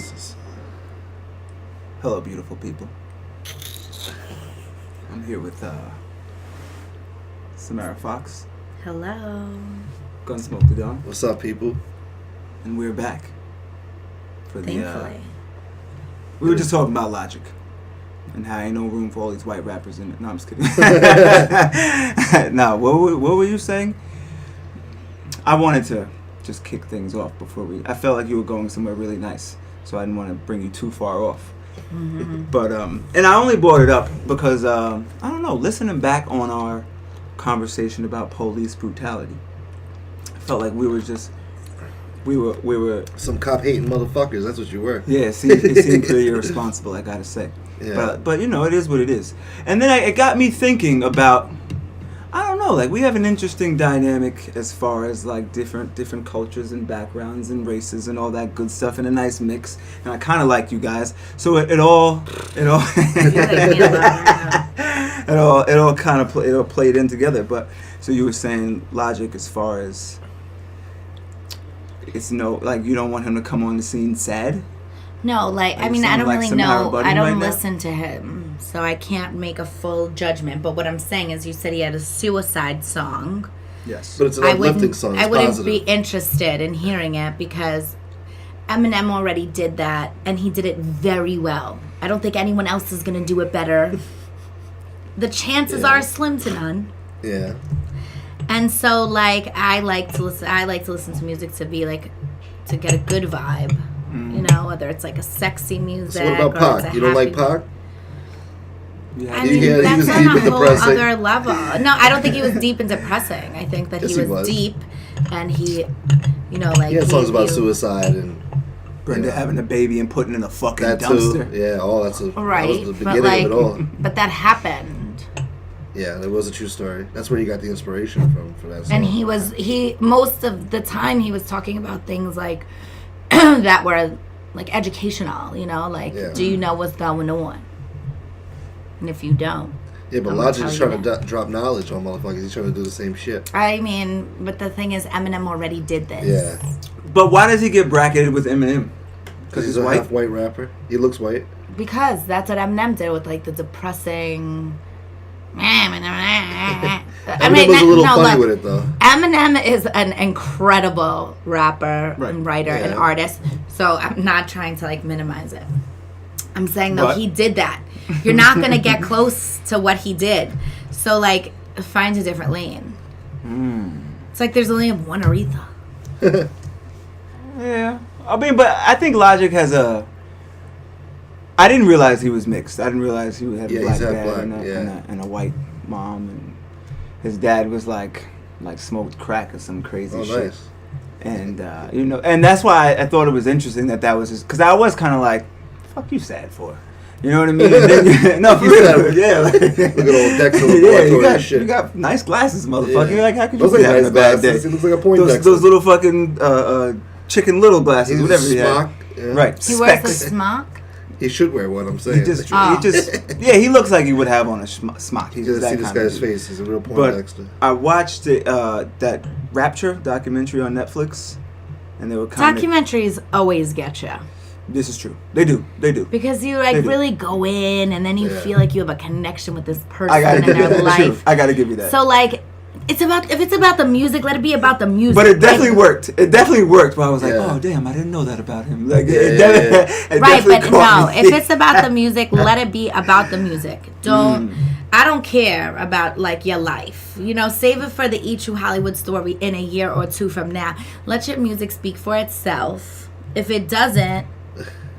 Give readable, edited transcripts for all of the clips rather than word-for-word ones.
Jesus. Hello, beautiful people. I'm here with Samara Foxx. Hello. Gunsmoke the Dawn. What's up, people? And we're back. For the, Thankfully. we were just talking about Logic. And how ain't no room for all these white rappers in it. No, I'm just kidding. No, what were you saying? I wanted to just kick things off before I felt like you were going somewhere really nice. So I didn't want to bring you too far off. Mm-hmm. But and I only brought it up because I don't know, listening back on our conversation about police brutality, I felt like we were some cop hating motherfuckers. That's what you were. Yeah, it seemed pretty irresponsible, I gotta say. Yeah. But you know, it is what it is. And then it got me thinking about, I don't know, like we have an interesting dynamic as far as like different cultures and backgrounds and races and all that good stuff in a nice mix. And I kind of like you guys, so it all it all kind of it all played in together. But so you were saying Logic as far as it's no, like you don't want him to come on the scene sad. No, like, I mean, I don't like really Samara know. Budden I don't right listen to him, so I can't make a full judgment. But what I'm saying is, you said he had a suicide song. Yes. But it's an uplifting song. It's I wouldn't positive. be interested in hearing it because Eminem already did that, and he did it very well. I don't think anyone else is going to do it better. The chances are slim to none. Yeah. And so, like, I like to listen to music to be like, to get a good vibe. You know, whether it's like a sexy music. So what about or it's Pac? a You don't like happy- Pac? Yeah. I mean, that's was on deep a and whole depressing. other level. No, I don't think he was deep and depressing. I think that Yes, he he was was. deep, and he, you know, like He had songs gave about you- suicide and Brenda having a baby and putting in a fucking that dumpster. too. Yeah, all that's Right, that was the but beginning like, of it all. but that happened, Yeah, it was a true story. That's where he got the inspiration from for that song. and he most of the time he was talking about things like that were like educational. You know, like do you know what's going on? And if you don't. Yeah, but I'm Logic gonna is tell trying you to drop knowledge on motherfuckers. He's trying to do the same shit. I mean, but the thing is, Eminem already did this. Yeah. But why does he get bracketed with Eminem? Because he's a white? half-white rapper. He looks white. Because that's what Eminem did with like the depressing. Eminem was a little funny with it, though. Eminem is an incredible rapper and writer and Yeah. artist. So I'm not trying to like minimize it. I'm saying though, But- he did that. You're not gonna get close to what he did. So like, find a different lane. It's like there's only one Aretha. Yeah. I mean, but I think Logic has I didn't realize he was mixed. I didn't realize he had a black he's half dad black, and a white mom, and his dad was like smoked crack or some crazy shit. Nice. And you know, and that's why I thought it was interesting that was his, because I was kind of like, "Fuck you, sad for." You know what I mean? And then, no, for real, yeah. Like, Look at old Dexter yeah, Laboratory and shit. you got nice glasses, motherfucker. Yeah. Like, how could you Those be ain't having nice a bad day? glasses. He looks like a Poindexter. Those little fucking Chicken Little glasses, He's whatever a he had. smock. Yeah. Right, He wears a specs. smock. He should wear one, I'm saying. He just, yeah, he looks like he would have on a smock. He's You just just see that this kind of guy's dude. face. He's a real But Poindexter. I watched that Rapture documentary on Netflix, and they were kind of. Documentaries always get you. This is true. They do. Because you like They do. really go in, and then you Yeah. feel like you have a connection with this person I gotta and give you their that. True. life. I gotta give you that. So like, if it's about the music, let it be about the music. But it definitely Like, worked. It definitely worked. But I was like, Yeah. oh damn, I didn't know that about him. Like, Yeah, it yeah. Right, definitely but caught no, me. if it's about the music, let it be about the music. I don't care about like your life. You know, save it for the Eat You Hollywood story in a year or two from now. Let your music speak for itself. If it doesn't,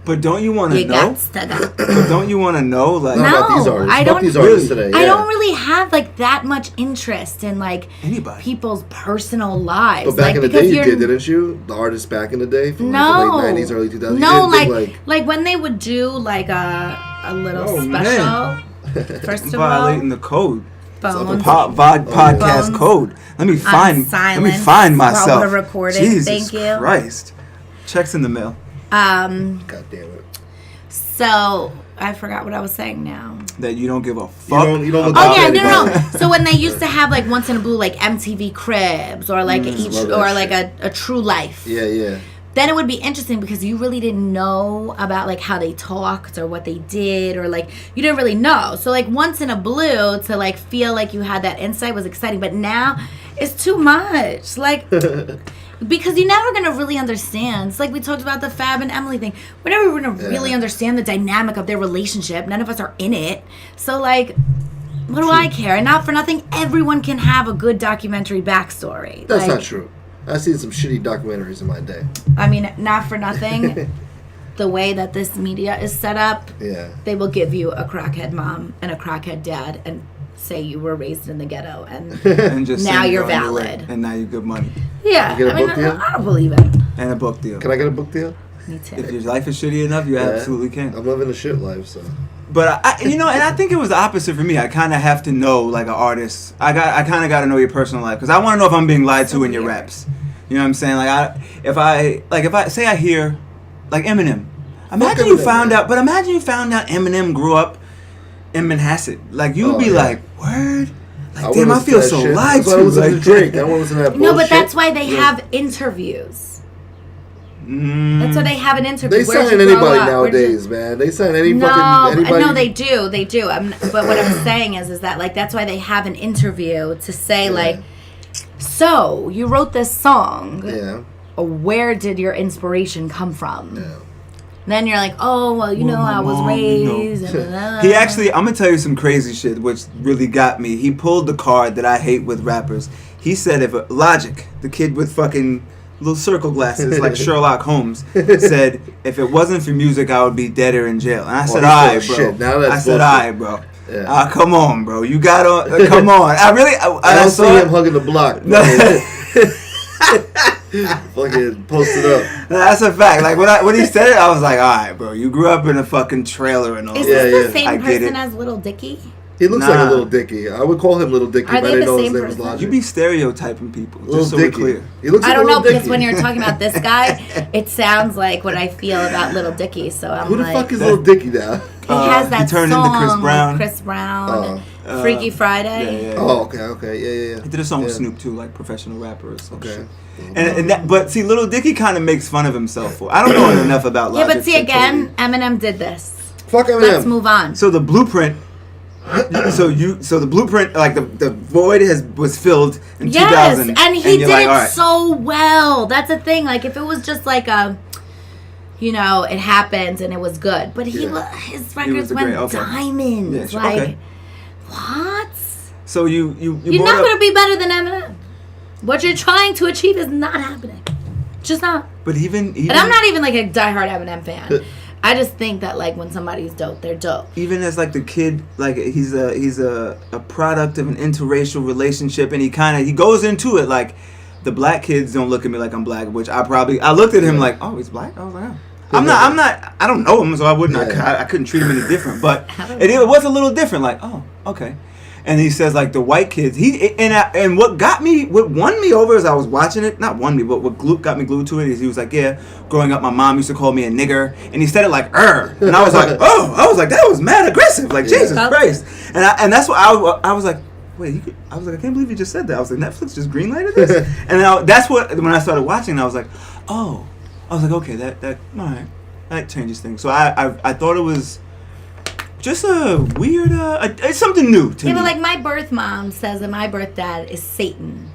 But don't you want to you know? got to go. But don't you want to know? Like, Not about these No, artists. I Fuck don't these artists really- today. I yeah. don't really have like that much interest in like Anybody. people's personal lives. But back like, in the because day, you you're- did, didn't you? The artists back in the day, from No, like the late 90s, early 2000s. no, you did like when they would do like a little Oh, special. First of all, violating the code. The phones. podcast Phones. code. Let me find silence myself. while we're recording. Jesus Thank you. Christ. Checks in the mail. God damn it. So I forgot what I was saying now. That you don't give a fuck. You don't look Oh out yeah, for no. anybody. So when they used to have like Once in a Blue, like MTV Cribs or like love that like shit. a True Life. Yeah. then it would be interesting because you really didn't know about like how they talked or what they did, or like you didn't really know. So like once in a blue to like feel like you had that insight was exciting, but now it's too much. Like because you're never gonna really understand. It's like we talked about the Fab and Emily thing. We're never gonna really understand the dynamic of their relationship. None of us are in it. So like, what do I care? And not for nothing, everyone can have a good documentary backstory. That's like, not true. I've seen some shitty documentaries in my day. I mean, not for nothing, the way that this media is set up, they will give you a crackhead mom and a crackhead dad and say you were raised in the ghetto and just now you're valid. And now you good money. Yeah, You get a I mean, book deal? I don't believe it. And a book deal. Can I get a book deal? Me too. If your life is shitty enough, you absolutely can. I'm living a shit life, so. But and I think it was the opposite for me. I kind of have to know, like, an artist. I kind of got to know your personal life because I want to know if I'm being lied to in your raps. You know what I'm saying? Like, if I say I hear, like, Eminem. Imagine you found out Eminem grew up in Manhasset. Like, you would be like, word. Like, damn, I feel so lied to. I was like Drake. I want to listen to that bullshit. No, but that's why they have interviews. That's why they have an interview. They sign anybody nowadays, man. They sign anybody. No, they do. But what I'm saying is that like that's why they have an interview to say like, so you wrote this song. Yeah. Where did your inspiration come from? Yeah. Then you're like, oh well, I was raised. He actually, I'm gonna tell you some crazy shit, which really got me. He pulled the card that I hate with rappers. He said, if Logic, the kid with fucking little circle glasses like Sherlock Holmes, said, if it wasn't for music, I would be dead or in jail. And I said, alright, bro. Shit. Now that's I said, alright, bro. Yeah. Come on, bro. You gotta, come on. I don't see him hugging the block. Fucking post it up. That's a fact. Like when he said it, I was like, alright, bro. You grew up in a fucking trailer and all. Is this the same person as Little Dicky? He looks like a Little Dicky. I would call him Little Dicky, but I didn't know his name was Logic. You be stereotyping people, Little just so Dicky. we're clear. He looks like I don't know, Dicky. because when you're talking about this guy, it sounds like what I feel about Little Dicky. So I'm Who the like, fuck is Little Dicky now? He has that he turned song into Chris Brown. with Chris Brown, Freaky Friday. Yeah. Oh, okay, yeah. He did a song with Snoop too, like professional rapper or some shit. Okay. But see, Little Dicky kind of makes fun of himself. I don't know enough about Logic. Yeah, but see again, Eminem did this. Fuck Eminem. Let's move on. So the blueprint. So the blueprint, like the void was filled in 2000. Yes, and he did like, it right. so well. That's the thing. Like if it was just like a, it happens and it was good, but his records went diamonds. Yeah, like what? So you're not gonna be better than Eminem. What you're trying to achieve is not happening. Just not. But even and I'm not even like a diehard Eminem fan. I just think that like when somebody's dope, they're dope. Even as like the kid, like he's a product of an interracial relationship, and he goes into it like the black kids don't look at me like I'm black, which I looked at him like, oh, he's black. I was like, oh. I'm not. I don't know him, so I wouldn't. I couldn't treat him any different, but it was a little different. Like, oh, okay. And he says like the white kids. And what won me over as I was watching it, not won me, but what got me glued to it is he was like, yeah, growing up my mom used to call me a nigger, and he said it like and I was like, that was mad aggressive, like Jesus Christ, and that's what I was like. Wait, I was like, I can't believe you just said that. I was like, Netflix just greenlighted this, and then that's what when I started watching, I was like, oh, I was like, okay, that all right, that changes things. So I thought it was just a weird, it's something new to me. Yeah, but like my birth mom says that my birth dad is Satan.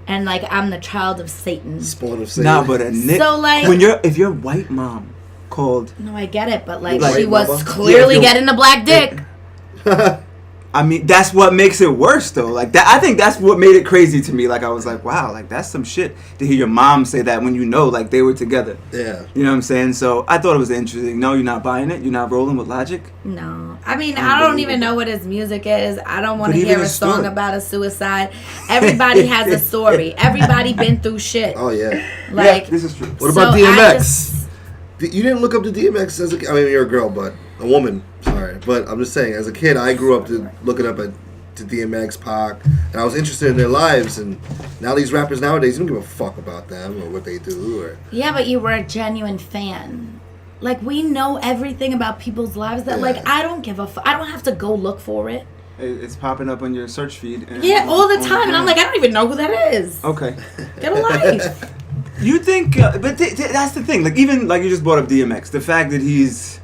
And like I'm the child of Satan. Spawn of Satan. Nah, but so like if your white mom called. No, I get it, but like she was mama? clearly getting the black dick. I mean, that's what makes it worse, though. Like that, I think that's what made it crazy to me. Like I was like, wow, like that's some shit to hear your mom say that when like they were together. Yeah. You know what I'm saying? So I thought it was interesting. No, you're not buying it. You're not rolling with Logic. No, I mean I don't even know what his music is. I don't want to hear a song about a suicide. Everybody has a story. Everybody been through shit. Oh yeah. Like this is true. What about DMX? You didn't look up to DMX as I mean, you're a girl, but a woman. Sorry, but I'm just saying. As a kid, I grew up looking up to DMX, Pac, and I was interested in their lives. And now these rappers nowadays, you don't give a fuck about them or what they do. Yeah, but you were a genuine fan. Like we know everything about people's lives. That like I don't give a fuck. I don't have to go look for it. It's popping up on your search feed. Yeah, all the time, and I'm like, I don't even know who that is. Okay. Get a life. You think, but that's the thing. Like even like you just brought up DMX, the fact that he's,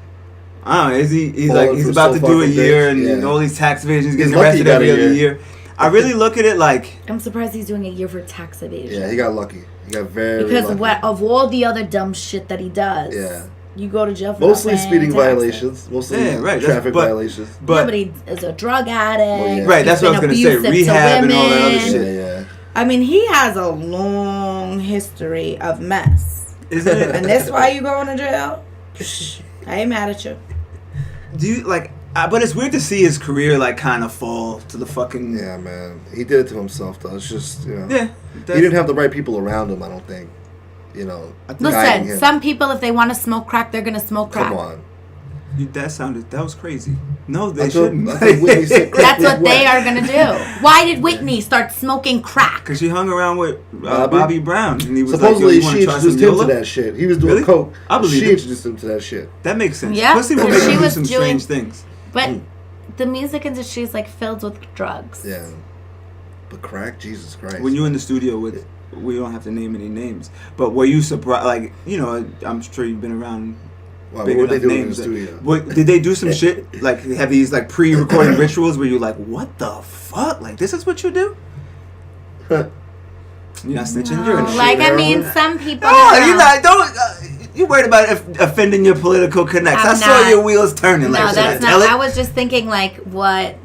I don't know, he's about to do a year and all these tax evasions, getting arrested every other year. I really look at it like I'm surprised he's doing a year for tax evasion. Yeah, he got lucky. He got very because lucky. of all the other dumb shit that he does. Yeah. You go to jail for mostly speeding violations, mostly traffic violations. But he is a drug addict. Right, that's what I was gonna say. Rehab and all that other shit. Yeah. I mean, he has a long history of mess. Isn't it? And that's why you going to jail? I ain't mad at you. Do you like? But it's weird to see his career like kind of fall to the fucking. Yeah, man. He did it to himself, though. It's just Yeah. He didn't have the right people around him. I don't think. Listen, some people, if they want to smoke crack, they're gonna smoke crack. Come on. That was crazy. No, they shouldn't. That's what they are gonna do. Why did Whitney start smoking crack? Because she hung around with Bobby Brown, and he was supposedly like, she introduced him to that shit. He was doing coke. I believe she introduced him to that shit. That makes sense. Yeah, pussy will make him do some strange things. But the music industry is like filled with drugs. Yeah, but crack, Jesus Christ. When you're in the studio with, we don't have to name any names, but were you surprised? Like, I'm sure you've been around. What were they doing in the studio? Did they do some shit? Like, have these like pre-recording rituals where you're like, what the fuck? Like, this is what you do? You're not snitching. You're in like, I mean, some people. Oh, you're not. Don't. You're worried about offending your political connects. I saw your wheels turning. No, like, that's not. I was just thinking, like, what.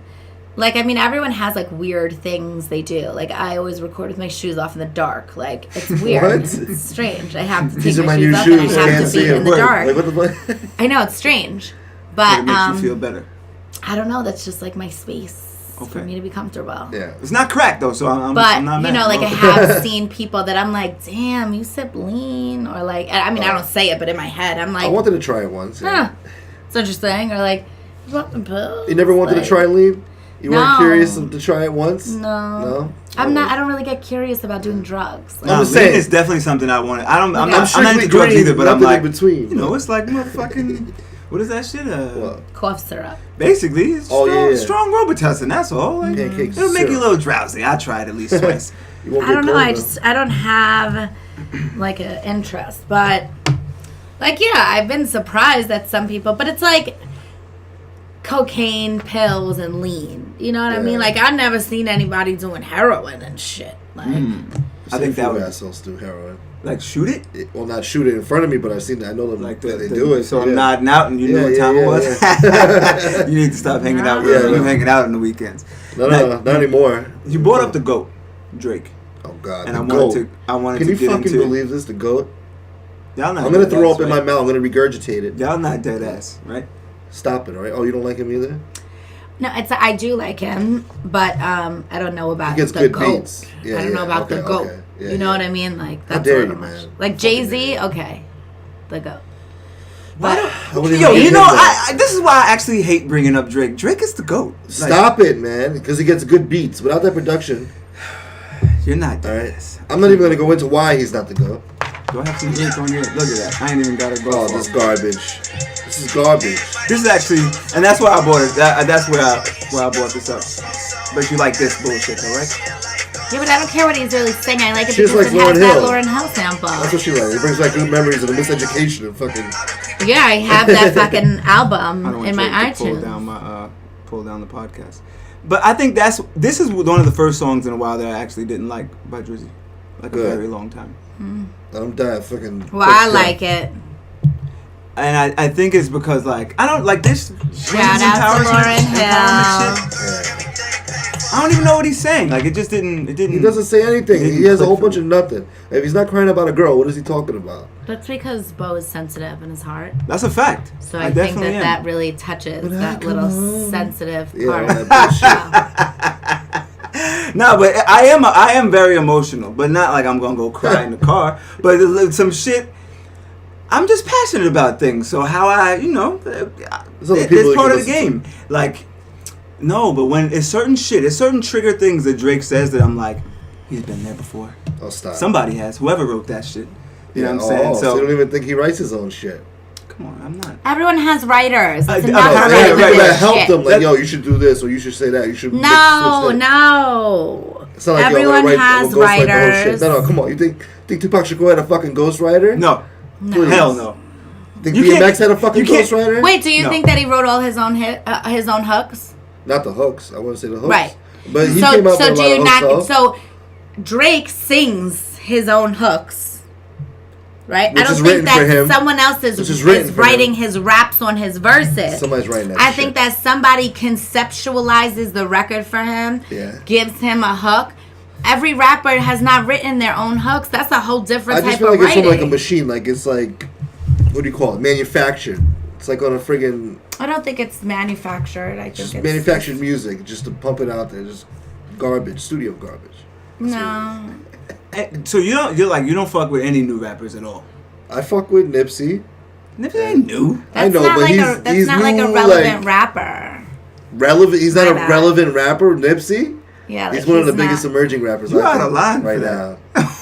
Like, I mean, everyone has, like, weird things they do. Like, I always record with my shoes off in the dark. Like, it's weird. What? It's strange. I have to take These are my my shoes new off shoes. and I have to be in the dark. Like, what the fuck? I know, it's strange. But, it makes you feel better. I don't know. That's just, like, my space for me to be comfortable. Yeah. It's not crack, though, so I'm not mad. You know, like, I have seen people that I'm like, damn, you sip lean? Or, like, I mean, I don't say it, but in my head, I'm like. I wanted to try it once. Huh. It's interesting. Or, like, you want the pills? You never wanted to try lean? You weren't curious to try it once? No. I'm not. I don't really get curious about doing drugs. Like, I'm saying it's definitely something I want. I'm not into drugs either, but I'm like, in between. It's like motherfucking. What is that shit? Cough syrup. Basically, it's strong Robitussin. That's all. Like, it'll make you a little drowsy. I tried at least twice. I don't know. I don't have like an interest, but like I've been surprised that some people. But it's like cocaine, pills, and lean. You know what I mean? Like, I've never seen anybody doing heroin and shit. Like, I think that would assholes do heroin. Like, shoot it? Well, not shoot it in front of me, but I know them. Like they do it. So I'm nodding out, and you know what time it was. You need to stop hanging out with me. You hanging out on the weekends. No, not anymore. You brought up the GOAT, Drake. Oh God, and the I wanted Can to you get fucking into believe this? The GOAT. Y'all not. I'm gonna throw up in my mouth. I'm gonna regurgitate it. Y'all not dead ass, right? Stop it, all right? Oh, you don't like him either? No, I do like him, but I don't know about he gets the good GOAT. beats. Yeah, I don't know about the GOAT. Okay. Yeah, you know what I mean? Like, that's how dare you, much. Man. Like Jay-Z, okay, the GOAT. But this is why I actually hate bringing up Drake. Drake is the GOAT. Stop it, man, because he gets good beats. Without that production, you're not. All right. I'm not even gonna go into why he's not the GOAT. Do I have some ink on here? Look at that. I ain't even got to go. Oh, this garbage. This is garbage. This is actually, and that's why I bought it. That's where I bought this up. But you like this bullshit, though, right? Yeah, but I don't care what he's really saying. I like it because it has that Lauryn Hill sample. That's what she likes. It brings back good memories of the miseducation and fucking. Yeah, I have that fucking album in my iTunes. Pull down the podcast. But I think this is one of the first songs in a while that I actually didn't like by Drizzy, like a very long time. Let him die, fucking. Well, I like it. And I think it's because, like, I don't like this. Shout out to Lauryn Hill. I don't even know what he's saying. Like, it just didn't. He doesn't say anything. He has a whole bunch of nothing. If he's not crying about a girl, what is he talking about? That's because Boe is sensitive in his heart. That's a fact. So I think that really touches that little sensitive part. No, but I am very emotional, but not like I'm gonna go cry in the car. But some shit. I'm just passionate about things. So how it's part of the game. Like, no, but when it's certain trigger things that Drake says that I'm like, he's been there before. Oh, stop. Somebody has. Whoever wrote that shit. You know what I'm saying? So you don't even think he writes his own shit. Come on, I'm not. Everyone has writers. It's right. Help them. Like, yo, you should do this or you should say that. You should. No. It's not like Everyone has ghostwrite the whole writers. shit. No, come on. You think Tupac Shakur had a fucking ghostwriter? No. No. Hell no. Think You can't- DMX had a fucking you can't- ghostwriter? Wait, do you No. think that he wrote all his own his own hooks? Not the hooks. I wouldn't say the hooks. Right. But he came out with a lot of hooks, though. So Drake sings his own hooks, right? Which I is don't think written for him. that someone else Which is is written for writing him. his raps on his verses. Somebody's writing that I shit. think that somebody conceptualizes the record for him, gives him a hook. Every rapper has not written their own hooks. That's a whole different I just type feel of like it's writing. sort of like a machine. Like it's like, what do you call it? Manufactured. It's like on a friggin' I don't think it's manufactured. I think just it's manufactured music just to pump it out there. Just garbage, studio garbage. That's No. So you don't fuck with any new rappers at all. I fuck with Nipsey. Nipsey ain't new. I know, not but like he's that's not like a new, relevant like- rapper. Relevant. He's not My a bad. relevant rapper. Nipsey. Yeah, like He's one of the not- biggest emerging rappers. You I out think, of line right for now. that.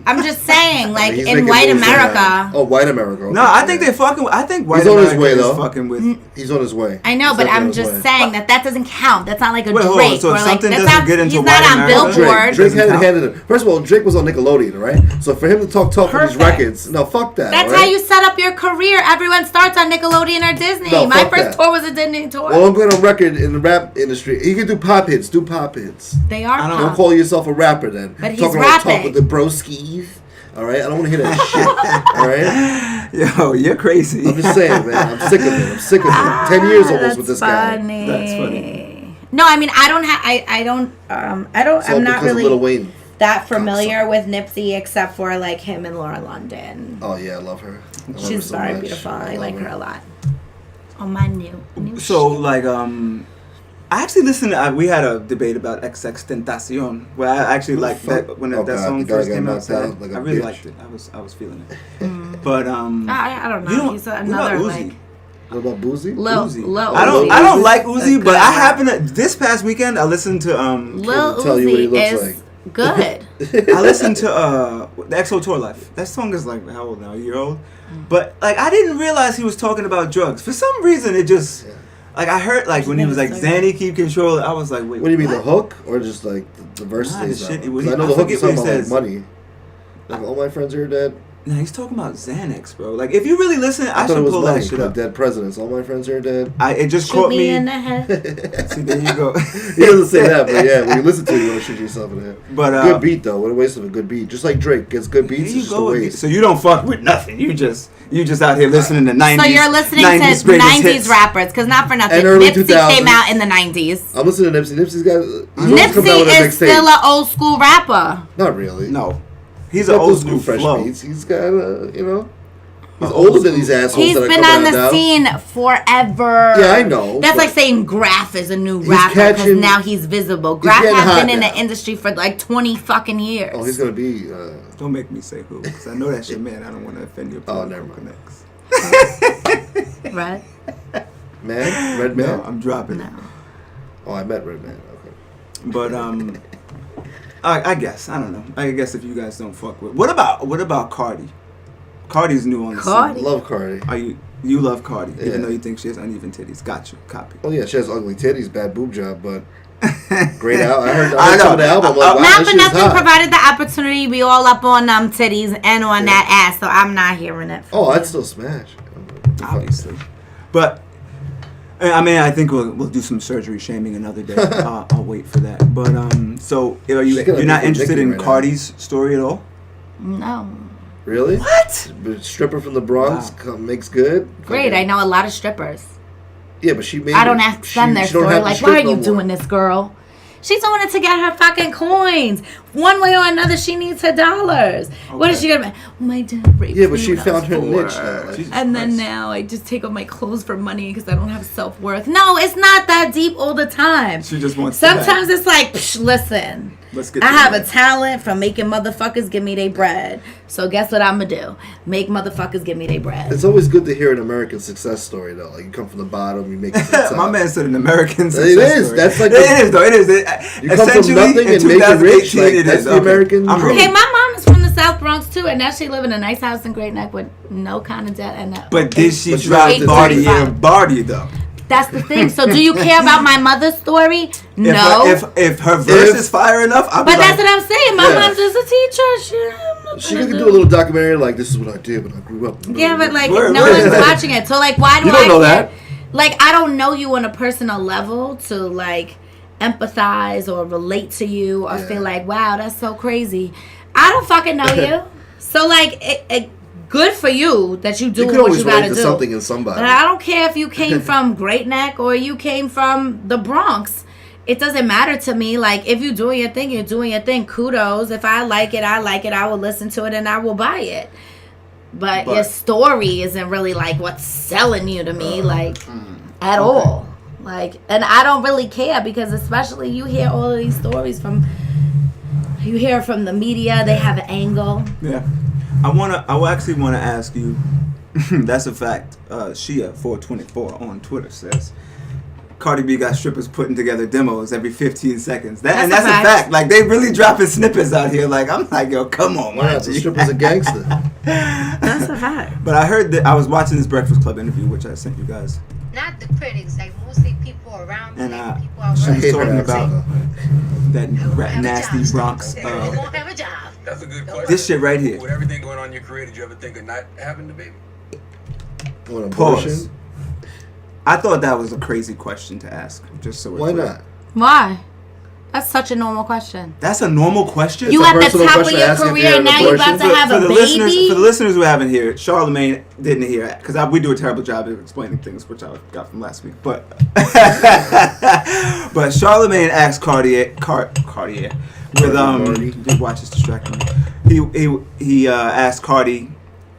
I'm just saying, like He's in making white moves right America. now. Oh, white America. No, okay, I think yeah. they're fucking. I think white He's on his America way, is though. fucking with. He's on his way. I know, He's but definitely I'm on his just way. saying that doesn't count. That's not like a Wait, hold on. Drake So or if like something that's doesn't not. get into He's white not on America- Billboard. Drake had it Doesn't handed him. First of all, Drake was on Nickelodeon, right? So for him to talk on these Perfect. records, no, fuck that. That's right? how you set up your career. Everyone starts on Nickelodeon or Disney. No, My fuck first that. tour was a Disney tour. Well, I'm going on record in the rap industry. You can do pop hits. Do pop hits. They are I don't Don't pop. call yourself a rapper then. But he's Talking all talk rapping. with the broskies. All right, I don't want to hear that shit. All right, Yo, you're crazy. I'm just saying, man. I'm sick of it. I'm sick of it. 10 years almost with this guy. That's funny. No, I mean I don't have. I don't. It's all I'm not because of Lil really Wayne. that familiar with Nipsey except for like him and Laura London. Oh yeah, I love her. I love her She's so very much. beautiful. I love like her a lot. Oh my new So shit. like I actually listened to, we had a debate about XXXTentacion where I actually liked fuck? that when Oh, that God, song the guy first got came out. knocked So out like a I really bitch. liked it. I was feeling it. But I don't know. you don't, He's what another about like Uzi? What about Boozy? Lil Uzi. Lil I don't Uzi. I don't like A Uzi, good but I rapper. happen to this past weekend I listened to Lil tell you what he Uzi looks is good. I listened to the EXO Tour Life. That song is like how old now? A year old. But like I didn't realize he was talking about drugs. For some reason it just like I heard like when he was like Zanny keep control. I was like, wait. What do you mean, the hook or just like the verse? Nah, the stays shit- out? what 'Cause he- I know I the hook forget is what he talking about like says. money. Like all my friends are dead. Nah, he's talking about Xanax, bro. Like if you really listen, I I thought it should was pull money. that shit Like up. dead presidents. All my friends are dead. It just Shoot caught me me. in the head. See, there you go. He doesn't say that, but yeah, when you listen to it, you want to shoot yourself in the head. But Good beat though. What a waste of a good beat. Just like Drake gets good Here beats, you it's just a go. Again. waste. So you don't fuck with nothing. You just out here listening to 90s. So you're listening 90s to greatest 90s hits. rappers, because not for nothing, And early Nipsey 2000s. came out in the 90s. I'm listening to Nipsey. Nipsey's got. He's always come out with a Nipsey mixtape. is still an old school rapper. Not really. No, he's He's an got old those school new fresh flow. beats. He's got you know. He's An older old than these assholes He's that are been coming on out the now. scene forever. Yeah, I know, That's but- like saying Graf is a new He's rapper because catching- now he's visible. Graf getting has hot been in now. the industry for like 20 fucking years. Oh, he's gonna be. Don't make me say who, because I know that's your man. I don't want to offend your Oh, political never mind. connects. Right? Man, Red Man. No, I'm dropping it. No. Oh, I met Red Man. Okay. But I guess I don't know. I guess if you guys don't fuck with, what about Cardi? Cardi's new on the Cardi? scene. Love Cardi. Are you love Cardi, Yeah. even though you think she has uneven titties? Got you, copy. Oh yeah, she has ugly titties, bad boob job, but great album. I heard I know. some of the album. I'm like, wow, Not this for shit's nothing, hot. provided the opportunity, we all up on titties and on that ass, so I'm not hearing it. Oh, I'd still smash. Obviously, but I mean, I think we'll do some surgery shaming another day. I'll wait for that. But so are She's gonna you're not be interested Nicki in right now. Cardi's story at all? No. Really? What? But stripper from the Bronx makes good. Great, I know a lot of strippers. Yeah, but she made. I don't ask them their she don't story. have to Like, strip why are no you more. doing this, girl? She's doing it to get her fucking coins. One way or another, she needs her dollars. What is she gonna make? My dad raped Yeah, but me she when I found her was niche 4. now. Like, Jesus And then Christ. now I just take off my clothes for money because I don't have self-worth. No, it's not that deep all the time. She just wants to Sometimes it's like, psh, listen, Let's get I to have that. a talent for making motherfuckers give me their bread. So guess what I'm going to do? Make motherfuckers give me their bread. it's always good to hear an American success story, though. Like you come from the bottom, you make it to the top. My man said an American It success is. story. That's like it the- is though. It is. You come from Essentially, nothing in and make it rich. 2018, Like, it that's is. the Okay. American I'm dream. Okay, my mom is from the South Bronx too, and now she live in a nice house in Great Neck with no kind of debt and But did she But drop she Barty got and Barty though? That's the thing. So do you care about my mother's story? No. If her verse is fire enough, I'll be but that's what I'm saying. My mom's just a teacher. She could do a little documentary like, this is what I did when I grew up. Yeah, but like no one's watching it. So like, why do you don't know that? Like, I don't know you on a personal level to like empathize or relate to you or feel like, wow, that's so crazy. I don't fucking know you. So like, it good for you that you do what you gotta do. Something in somebody. But I don't care if you came from Great Neck or you came from the Bronx. It doesn't matter to me. Like, if you're doing your thing, you're doing your thing. Kudos. If I like it, I like it. I will listen to it and I will buy it. But your story isn't really like what's selling you to me, like at all. Like, and I don't really care because especially you hear all of these stories you hear from the media. They have an angle. Yeah. I actually want to ask you, that's a fact, Shia424 on Twitter says, Cardi B got strippers putting together demos every 15 seconds. That's a fact. Like, they really dropping snippets out here. Like, I'm like, yo, come on, man. The strippers are gangster. That's a fact. But I heard that I was watching this Breakfast Club interview, which I sent you guys. Not the critics, like mostly people around me. And People out she was there. talking about that nasty Bronx. You won't have a job. That's a good question. This shit right here. With everything going on in your career, did you ever think of not having the baby? Pause. I thought that was a crazy question to ask. Just so why not? Why? That's such a normal question. That's a normal question? You at the top of your career, now you're about to have a baby? For the listeners who haven't heard it, Charlamagne didn't hear it. Because we do a terrible job of explaining things, which I got from last week. But Charlamagne asked Cartier with watch this distract me. He asked Cardi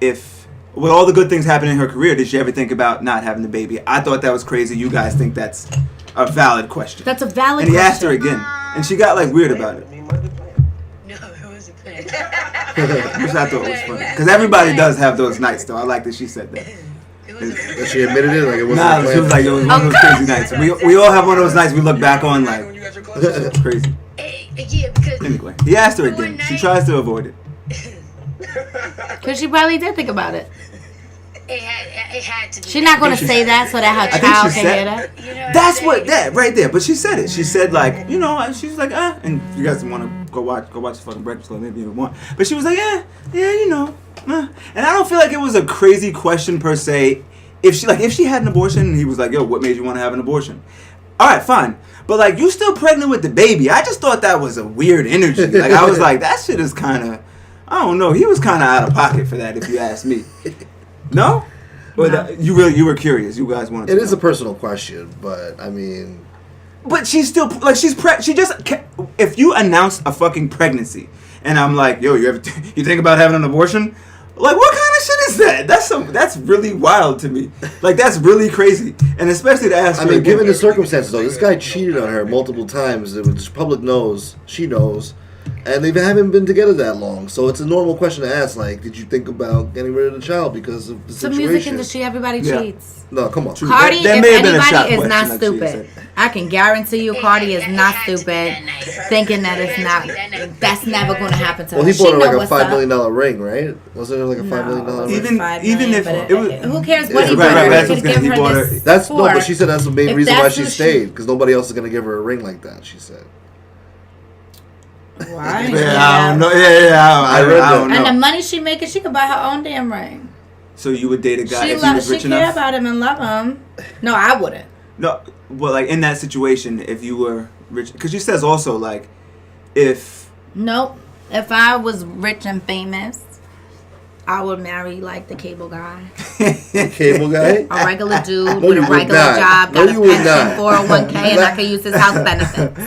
if, with all the good things happening in her career, did she ever think about not having the baby? I thought that was crazy. You guys think that's a valid question. That's a valid question. And he asked her again. And she got like weird about it. No, it wasn't planned. Which I thought was funny. Because everybody does have those nights, though. I like that she said that. That she admitted it? Like it wasn't Nah, she was like, it was one of those crazy nights. We all have one of those nights we look back on like, it's crazy. Yeah, because Anyway, he asked her again. She tries to avoid it. Because she probably did think about it. it had to be. She's not going to say that so that her child can hear that. You know That's what that right there. But she said it. She said like, you know, she's like, and if you guys want to go watch the fucking Breakfast Club, maybe you want. But she was like, yeah, you know, And I don't feel like it was a crazy question per se. If she had an abortion and he was like, yo, what made you want to have an abortion? All right, fine. But like, you still pregnant with the baby? I just thought that was a weird energy. Like I was like, that shit is kind of, I don't know. He was kind of out of pocket for that, if you ask me. No? Or you were curious. You guys wanted to know. It is a personal question, but I mean. But she's still like she just if you announce a fucking pregnancy and I'm like, yo, you think about having an abortion? Like, what kind of shit is that? That's really wild to me. Like, that's really crazy, and especially to ask. I mean, given the circumstances, though, this guy cheated on her multiple times. The public knows, she knows, and they haven't been together that long. So it's a normal question to ask. Like, did you think about getting rid of the child because of the situation? The music industry, everybody cheats. No, come on. Cardi, that if may have been a shot anybody is not question, stupid. I can guarantee you, Cardi is not stupid, thinking that it's not. That's never going to happen to her. Well, he bought her like a $5 $5 million ring, right? Wasn't it like a $5 million ring? Even if it was, who cares what he right, bought her? that's He what's could gonna- give he bought her her- this. That's no, but she said that's the main If reason why that's she who stayed, because nobody else is gonna give her a ring like that. She said. Why? I don't know. I don't know. And the money she making, she could buy her own damn ring. So you would date a guy if he was rich She care enough? about him and love him. No, I wouldn't. No, well, like in that situation, if you were rich, because she says also like, if Nope. If I was rich and famous, I would marry like the cable guy. Cable guy? A regular dude No, with you a would regular not. job, No, got you a would pension, not. 401k, and I could use his house benefits.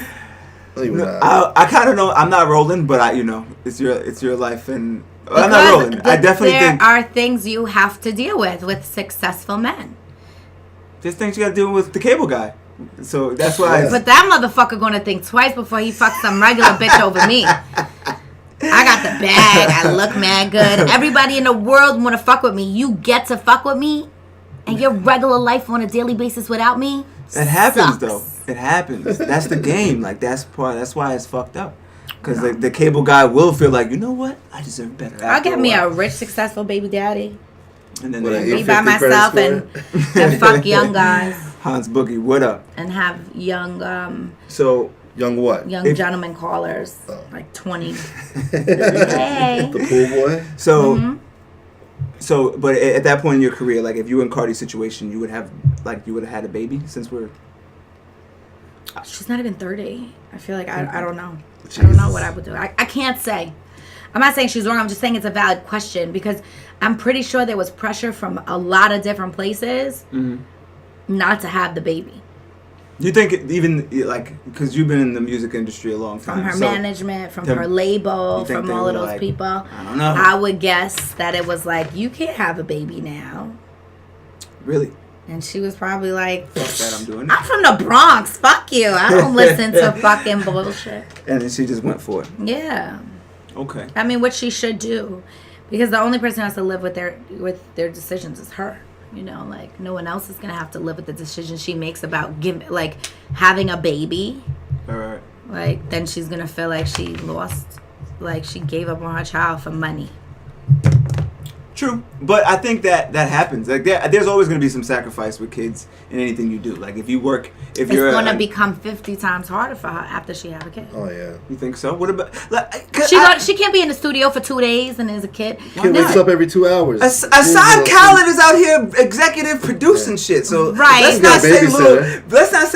No, you would not. I kind of know, I'm not rolling, but it's your life, and I'm not rolling. I definitely think there are things you have to deal with successful men. there's things you got to deal with the cable guy. So that's why. But that motherfucker gonna think twice before he fucks some regular bitch over me. I got the bag. I look mad good. Everybody in the world want to fuck with me. You get to fuck with me, and your regular life on a daily basis without me. It happens sucks. though. It happens. That's the game. Like that's why it's fucked up. Because the cable guy will feel like, you know what? I deserve better. I'll after get a me a while. rich, successful baby daddy. And then What, they- a Be by 850 credit myself and score? fuck young guys. Hans Boogie, what up? and have young So Young what? gentlemen callers, Oh. like 20. Hey. The pool boy? So, so, but at that point in your career, like if you were in Cardi's situation, you would have had a baby since we're. She's not even 30. I feel like I don't know. Jesus. I don't know what I would do. I can't say. I'm not saying she's wrong. I'm just saying it's a valid question because I'm pretty sure there was pressure from a lot of different places not to have the baby. You think even like because you've been in the music industry a long time, From her so management, from them- her label, you think from they all were of those like, people. I don't know. I would guess that it was like, you can't have a baby now. Really? And she was probably like, Fuck that, I'm doing it. I'm from the Bronx. Fuck you. I don't listen to fucking bullshit. And then she just went for it. Yeah. Okay. I mean, what she should do. Because the only person who has to live with their decisions is her. You know, like, no one else is going to have to live with the decisions she makes about having a baby. All right. Like, then she's going to feel like she lost, like she gave up on her child for money. True, but I think that happens. Like there's always going to be some sacrifice with kids in anything you do. Like if you work, if It's you're going to become 50 times harder for her after she have a kid. Oh, yeah. You think so? What about She can't be in the studio for 2 days and there's a kid. Kid wakes up every 2 hours. Assad Khaled is out here executive producing shit. So Right. let's not say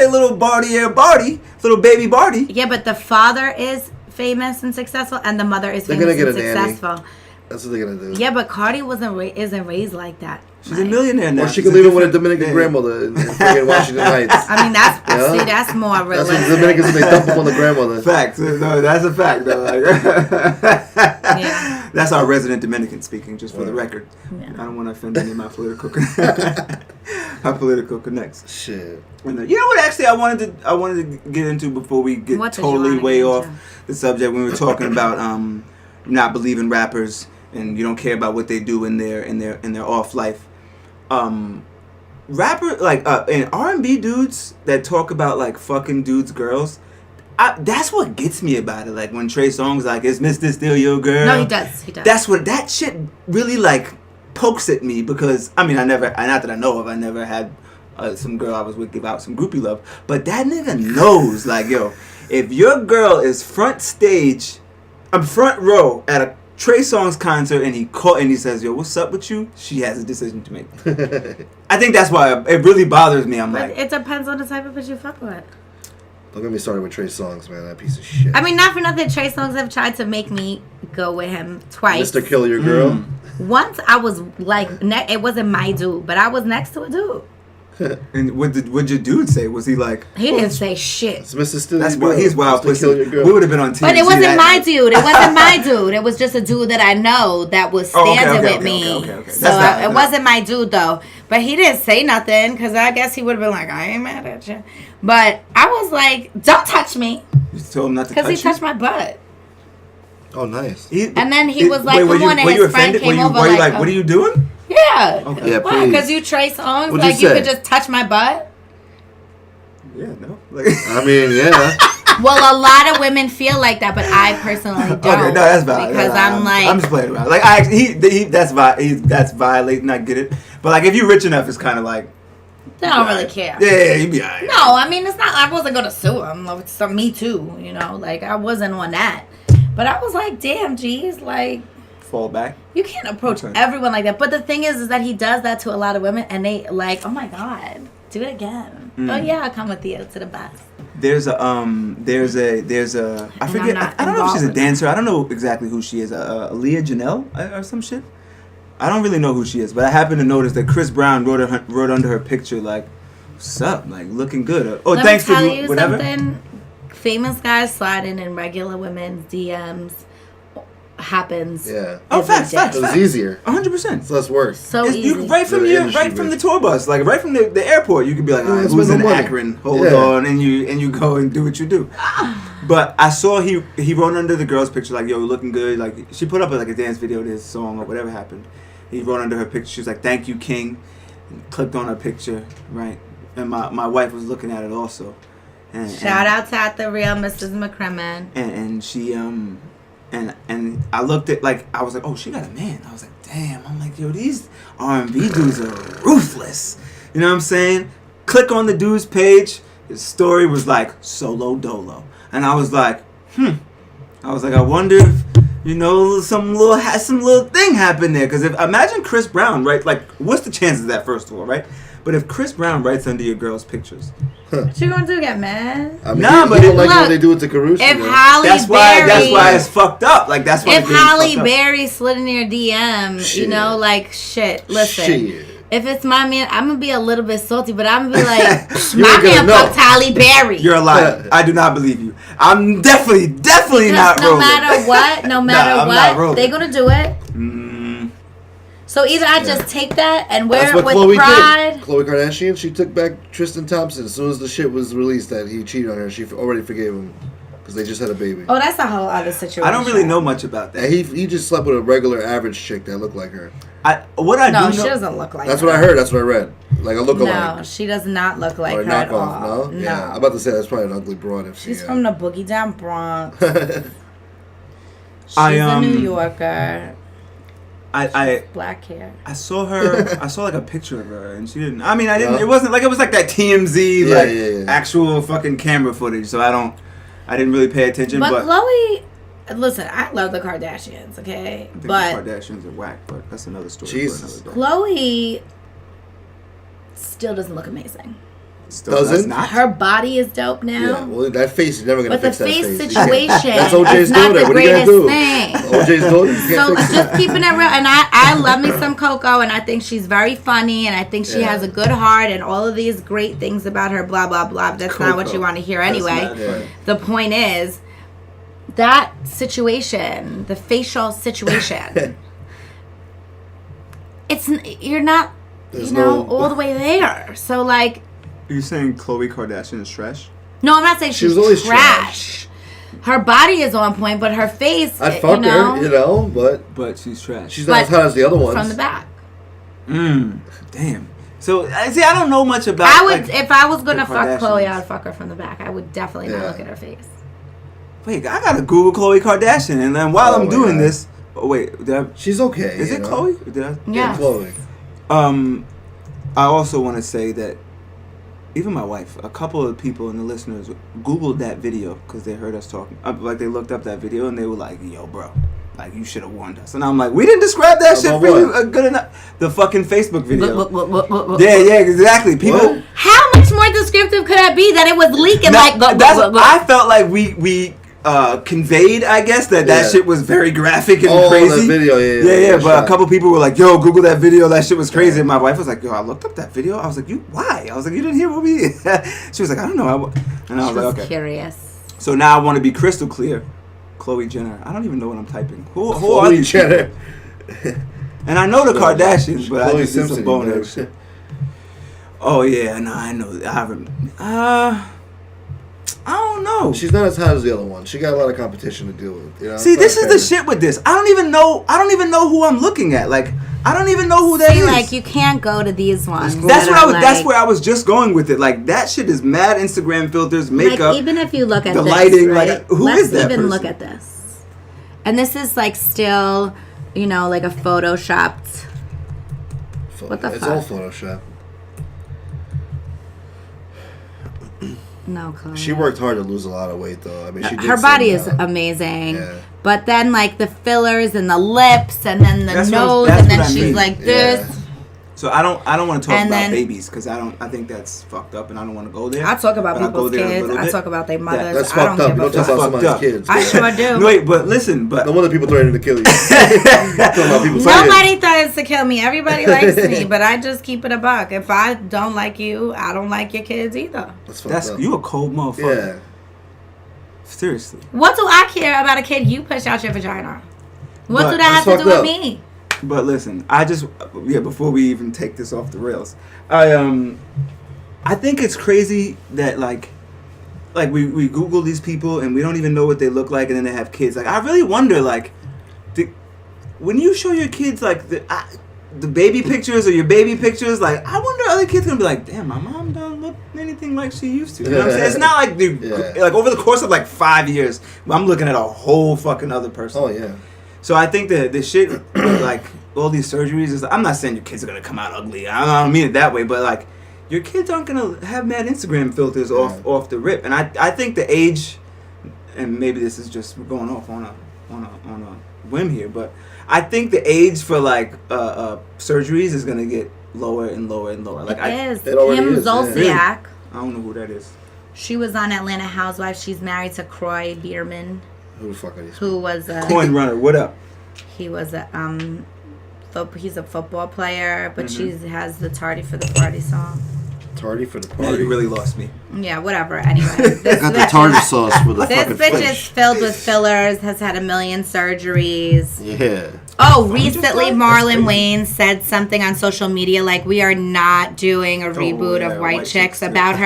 little little baby Barty. Yeah, but the father is famous and successful, and the mother is They're famous gonna and get a nanny. successful. That's what they're going to do. Yeah, but Cardi isn't raised like that. She's a millionaire now. Or she can leave him with a Dominican grandmother in freaking Washington Heights. I mean, that's Yeah. see, that's more That's realistic. what the Dominicans do. They dump him on the grandmother. Facts. No, that's a fact though. Like, Yeah. That's our resident Dominican speaking, just for the record. Yeah. I don't want to offend any of my political connects. Shit. You know what? Actually, I wanted to get into before we get What did you totally wanna way get off into? the subject when we were talking about not believing rappers and you don't care about what they do in their off life. Rapper and R&B dudes that talk about like fucking dudes' girls. That's what gets me about it. Like when Trey Songz like, "Is Mr. Still your girl?" No, he does. That's what that shit really like pokes at me because I mean not that I know of. I never had some girl I was with give out some groupie love, but that nigga knows like yo, if your girl is front row at a Trey Songz concert and he says, "Yo, what's up with you?" She has a decision to make. I think that's why it really bothers me. I'm But like, it depends on the type of bitch you fuck with. Don't get me started with Trey Songz, man. That piece of shit. I mean, not for nothing. Trey Songz have tried to make me go with him twice. Mr. Kill Your Girl. Once I was like, it wasn't my dude, but I was next to a dude. and what did your dude say? Was he like? He didn't say shit. It's Mr. Still That's Your why Girl. he's wild Mr. pussy. Kill Your Girl. We would have been on TMZ. But it wasn't that my night. dude. It wasn't my dude. It was just a dude that I know that was standing with me. Okay. So it wasn't my dude though. But he didn't say nothing because I guess he would have been like, I ain't mad at you. But I was like, don't touch me You told him not to touch because he touched my butt. Oh, nice. And then he was like, were come on, and were you his friend offended? came Were over you like, what are you doing? Yeah. Okay. Yeah, Why? please. Because you Trey Songz, What'd like you you say? could just touch my butt. Yeah, no. Like, I mean, yeah. Well, a lot of women feel like that, but I personally don't. okay, no, that's valid. Because I'm like, I'm just playing around. Like, that's violating. I get it. But like, if you're rich enough, it's kind of like. they don't really care. Yeah, you'd be alright. No, I mean, it's not, I wasn't going to sue him. It's me too, you know, like I wasn't on that. But I was like, damn, geez, like, Fall back. you can't approach everyone like that. But the thing is that he does that to a lot of women and they like, oh my God, do it again. Oh yeah, I'll come with you to the bus. There's a I forget. I don't know if she's a dancer. I don't know exactly who she is. Leah Janelle or some shit. I don't really know who she is, but I happen to notice that Chris Brown wrote under her picture like, "What's up? Like looking good." Oh, Let thanks me for tell you whatever. something. Famous guys sliding in regular women's DMs happens. Yeah. Oh, every facts. day. It was easier. 100%. It's less work. So easy. You right from The industry, right from the tour bus, like right from the airport, you could be like, Yeah, "Alright, it's who's with in no money." Akron? Hold Yeah. on," and you go and do what you do. But I saw he wrote under the girl's picture like, "Yo, looking good." Like she put up like a dance video to his song or whatever happened. He wrote under her picture. She was like, "Thank you, King." And clicked on her picture, right? And my wife was looking at it also. And, Shout out to at the real Mrs. McCrimmon. and she and I looked at like I was like, oh, she got a man. I was like, damn. I'm like, yo, these R&B dudes are ruthless. You know what I'm saying? click on the dude's page. His story was like solo dolo, and I was like, I wonder if some little thing happened there. Because imagine Chris Brown, right? Like, what's the chances of that, first of all, right? But if Chris Brown writes under your girl's pictures, what you gonna do? Get mad? I mean, nah, but you don't look, like when they do it to Caruso. If man. Halle that's why it's fucked up. Like, that's why if Halle Berry slid in your DM, like shit. Listen. Shit. If it's my man, I'm gonna be a little bit salty, but I'm gonna be like, You my ain't gonna man know. fucked Halle Berry. You're a liar. I do not believe you. I'm definitely not no rolling. matter what, I'm not what, rolling. they gonna do it. So either I just take that and wear it with pride. Did. Khloe Kardashian, she took back Tristan Thompson as soon as the shit was released that he cheated on her. She already forgave him because they just had a baby. Oh, that's a whole other situation. I don't really know much about that. And he just slept with a regular average chick that looked like her. No, she doesn't look like That's her. what I heard. That's what I read. Like a lookalike. No, she does not look like or her at all. knockoff. No? Yeah. I'm about to say that's probably an ugly broad. If She's from the Boogie Down Bronx. She's a New Yorker. I black hair. I saw her. I saw like a picture of her, and she didn't. I mean, I didn't. It wasn't like it was like that TMZ actual fucking camera footage. So I didn't really pay attention. But Khloe, listen, I love the Kardashians. Okay, I think but the Kardashians are whack. But that's another story. Jesus. For another day. Khloe still doesn't look amazing. Still doesn't? not. Her body is dope now. Yeah, well, that face is never gonna But the fix that face face. situation That's OJ's is not daughter. the What are you gonna greatest do? thing. OJ's daughter. You can't So fix just that. keeping it real, and I love me some Coco, and I think she's very funny, and I think she has a good heart, and all of these great things about her. Blah blah blah. But that's not what you want to hear anyway. Yeah. The point is that situation, the facial situation. You're not, There's all the way there. So like. Are you saying Khloe Kardashian is trash? No, I'm not saying she's always trash. Her body is on point, but her face, I'd fuck her, But she's trash. she's not as hot as the other ones. from the back. Damn. So see, I don't know much about. I would, if I was gonna the fuck Khloe, Kardashians. I'd fuck her from the back. I would definitely not look at her face. Wait, I gotta Google Khloe Kardashian, and then while I'm doing this, wait, She's okay. Is it Khloe? Or did I? Yeah. Khloe. I also want to say that even my wife, a couple of people and the listeners Googled that video because they heard us talking. Like they looked up that video and they were like, "Yo, bro, like you should have warned us." And I'm like, "We didn't describe that shit for you good enough." The fucking Facebook video. Yeah, exactly. People. What? How much more descriptive could I be that it was leaking? I felt like we conveyed, I guess, that shit was very graphic and crazy. That video, yeah. But a couple people were like, "Yo, Google that video. That shit was crazy." And my wife was like, "Yo, I looked up that video." I was like, why?" I was like, "You didn't hear what we?" She was like, "I don't know." And I was like, "Okay." Curious. So now I want to be crystal clear. Khloe Jenner. I don't even know what I'm typing. Who are Khloe these Jenner. And I know the Kardashians, but I Khloe just did some Simpson, bonehead you shit. Oh yeah, no, I know. I don't know. She's not as hot as the other one. She got a lot of competition to deal with. You know? See, this is the shit with this. I don't even know who I'm looking at. Like, I don't even know who that is. Like, you can't go to these ones. That's what I was. That's where I was just going with it. Like, that shit is mad Instagram filters, makeup. Like, even if you look at the this, lighting, right? like, who Let's is that even person? look at this. And this is like still, like a photoshopped. What the It's fuck? all Photoshop. No, Chloe. She worked hard to lose a lot of weight, though. I mean, she did her body slim is down. amazing. Yeah. But then, like, the fillers and the lips and then the That's nose, what and then I she's mean. like this. So I don't want to talk And about then- babies because I think that's fucked up and I don't want to go there. I talk about But I'll go people's there a kids. little I bit. talk about their mothers. That's I don't fucked up. give You a don't talk fuck. about Fucked up. somebody's kids. I man. sure do. Wait, but listen, but No wonder people threatening to kill you. Talking about people's Nobody kids. threatens to kill me. Everybody likes me, but I just keep it a buck. If I don't like you, I don't like your kids either. That's fucked up. you a cold motherfucker. Yeah. Seriously. What do I care about a kid you push out your vagina? What But do that have that's to do with fucked me? But listen, before we even take this off the rails, I think it's crazy that like we Google these people and we don't even know what they look like, and then they have kids. Like, I really wonder, like, when you show your kids like the baby pictures or your baby pictures, like, I wonder other kids gonna be like, damn, my mom don't look anything like she used to. You know what I'm saying? It's not like like over the course of like 5 years, I'm looking at a whole fucking other person. Oh, yeah. So I think that the shit with, like, all these surgeries is, I'm not saying your kids are gonna come out ugly. I don't mean it that way, but like, your kids aren't gonna have mad Instagram filters off the rip. And I think the age, and maybe this is just going off on a whim here, but I think the age for like surgeries is gonna get lower and lower and lower. Like It already Kim is, Zolciak. yeah. I don't know who that is. She was on Atlanta Housewives. She's married to Croy Bierman, Who the fuck are these? who was a Coin runner, what up? he was a he's a football player, but she has the Tardy for the Party song. Tardy for the Oh, party. you really lost me. Yeah, whatever. Anyway, this Got the bitch tartar is- sauce for the This fucking bitch is fish. filled with fillers, has had 1 million surgeries. Yeah. Oh, recently That's Marlon crazy. Wayans said something on social media like, we are not doing a reboot yeah, of White White Chicks Chicks, about her.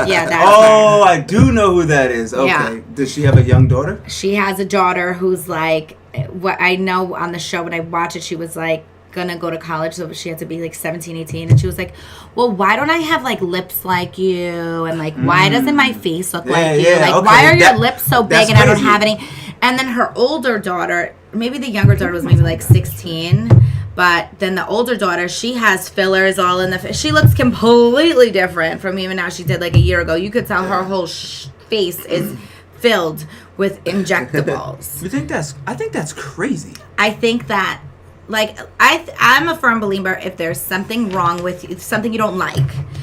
Yeah, that's Oh, her. I do know who that is. Okay. Yeah. Does she have a young daughter? She has a daughter who's like, what I know on the show when I watch it, she was like, gonna go to college, so she had to be like 17, 18, and she was like, well, why don't I have like lips like you, and like why doesn't my face look like you, like okay. why are your That- lips so big that's and I don't crazy. have any. And then her older daughter, maybe the younger daughter was maybe like 16, but then the older daughter, she has fillers all in the she looks completely different from even now she did like a year ago. You could tell her whole face is filled with injectables. You think I think that's crazy. I think that, like, I'm a firm believer, if there's something wrong with you, something you don't like,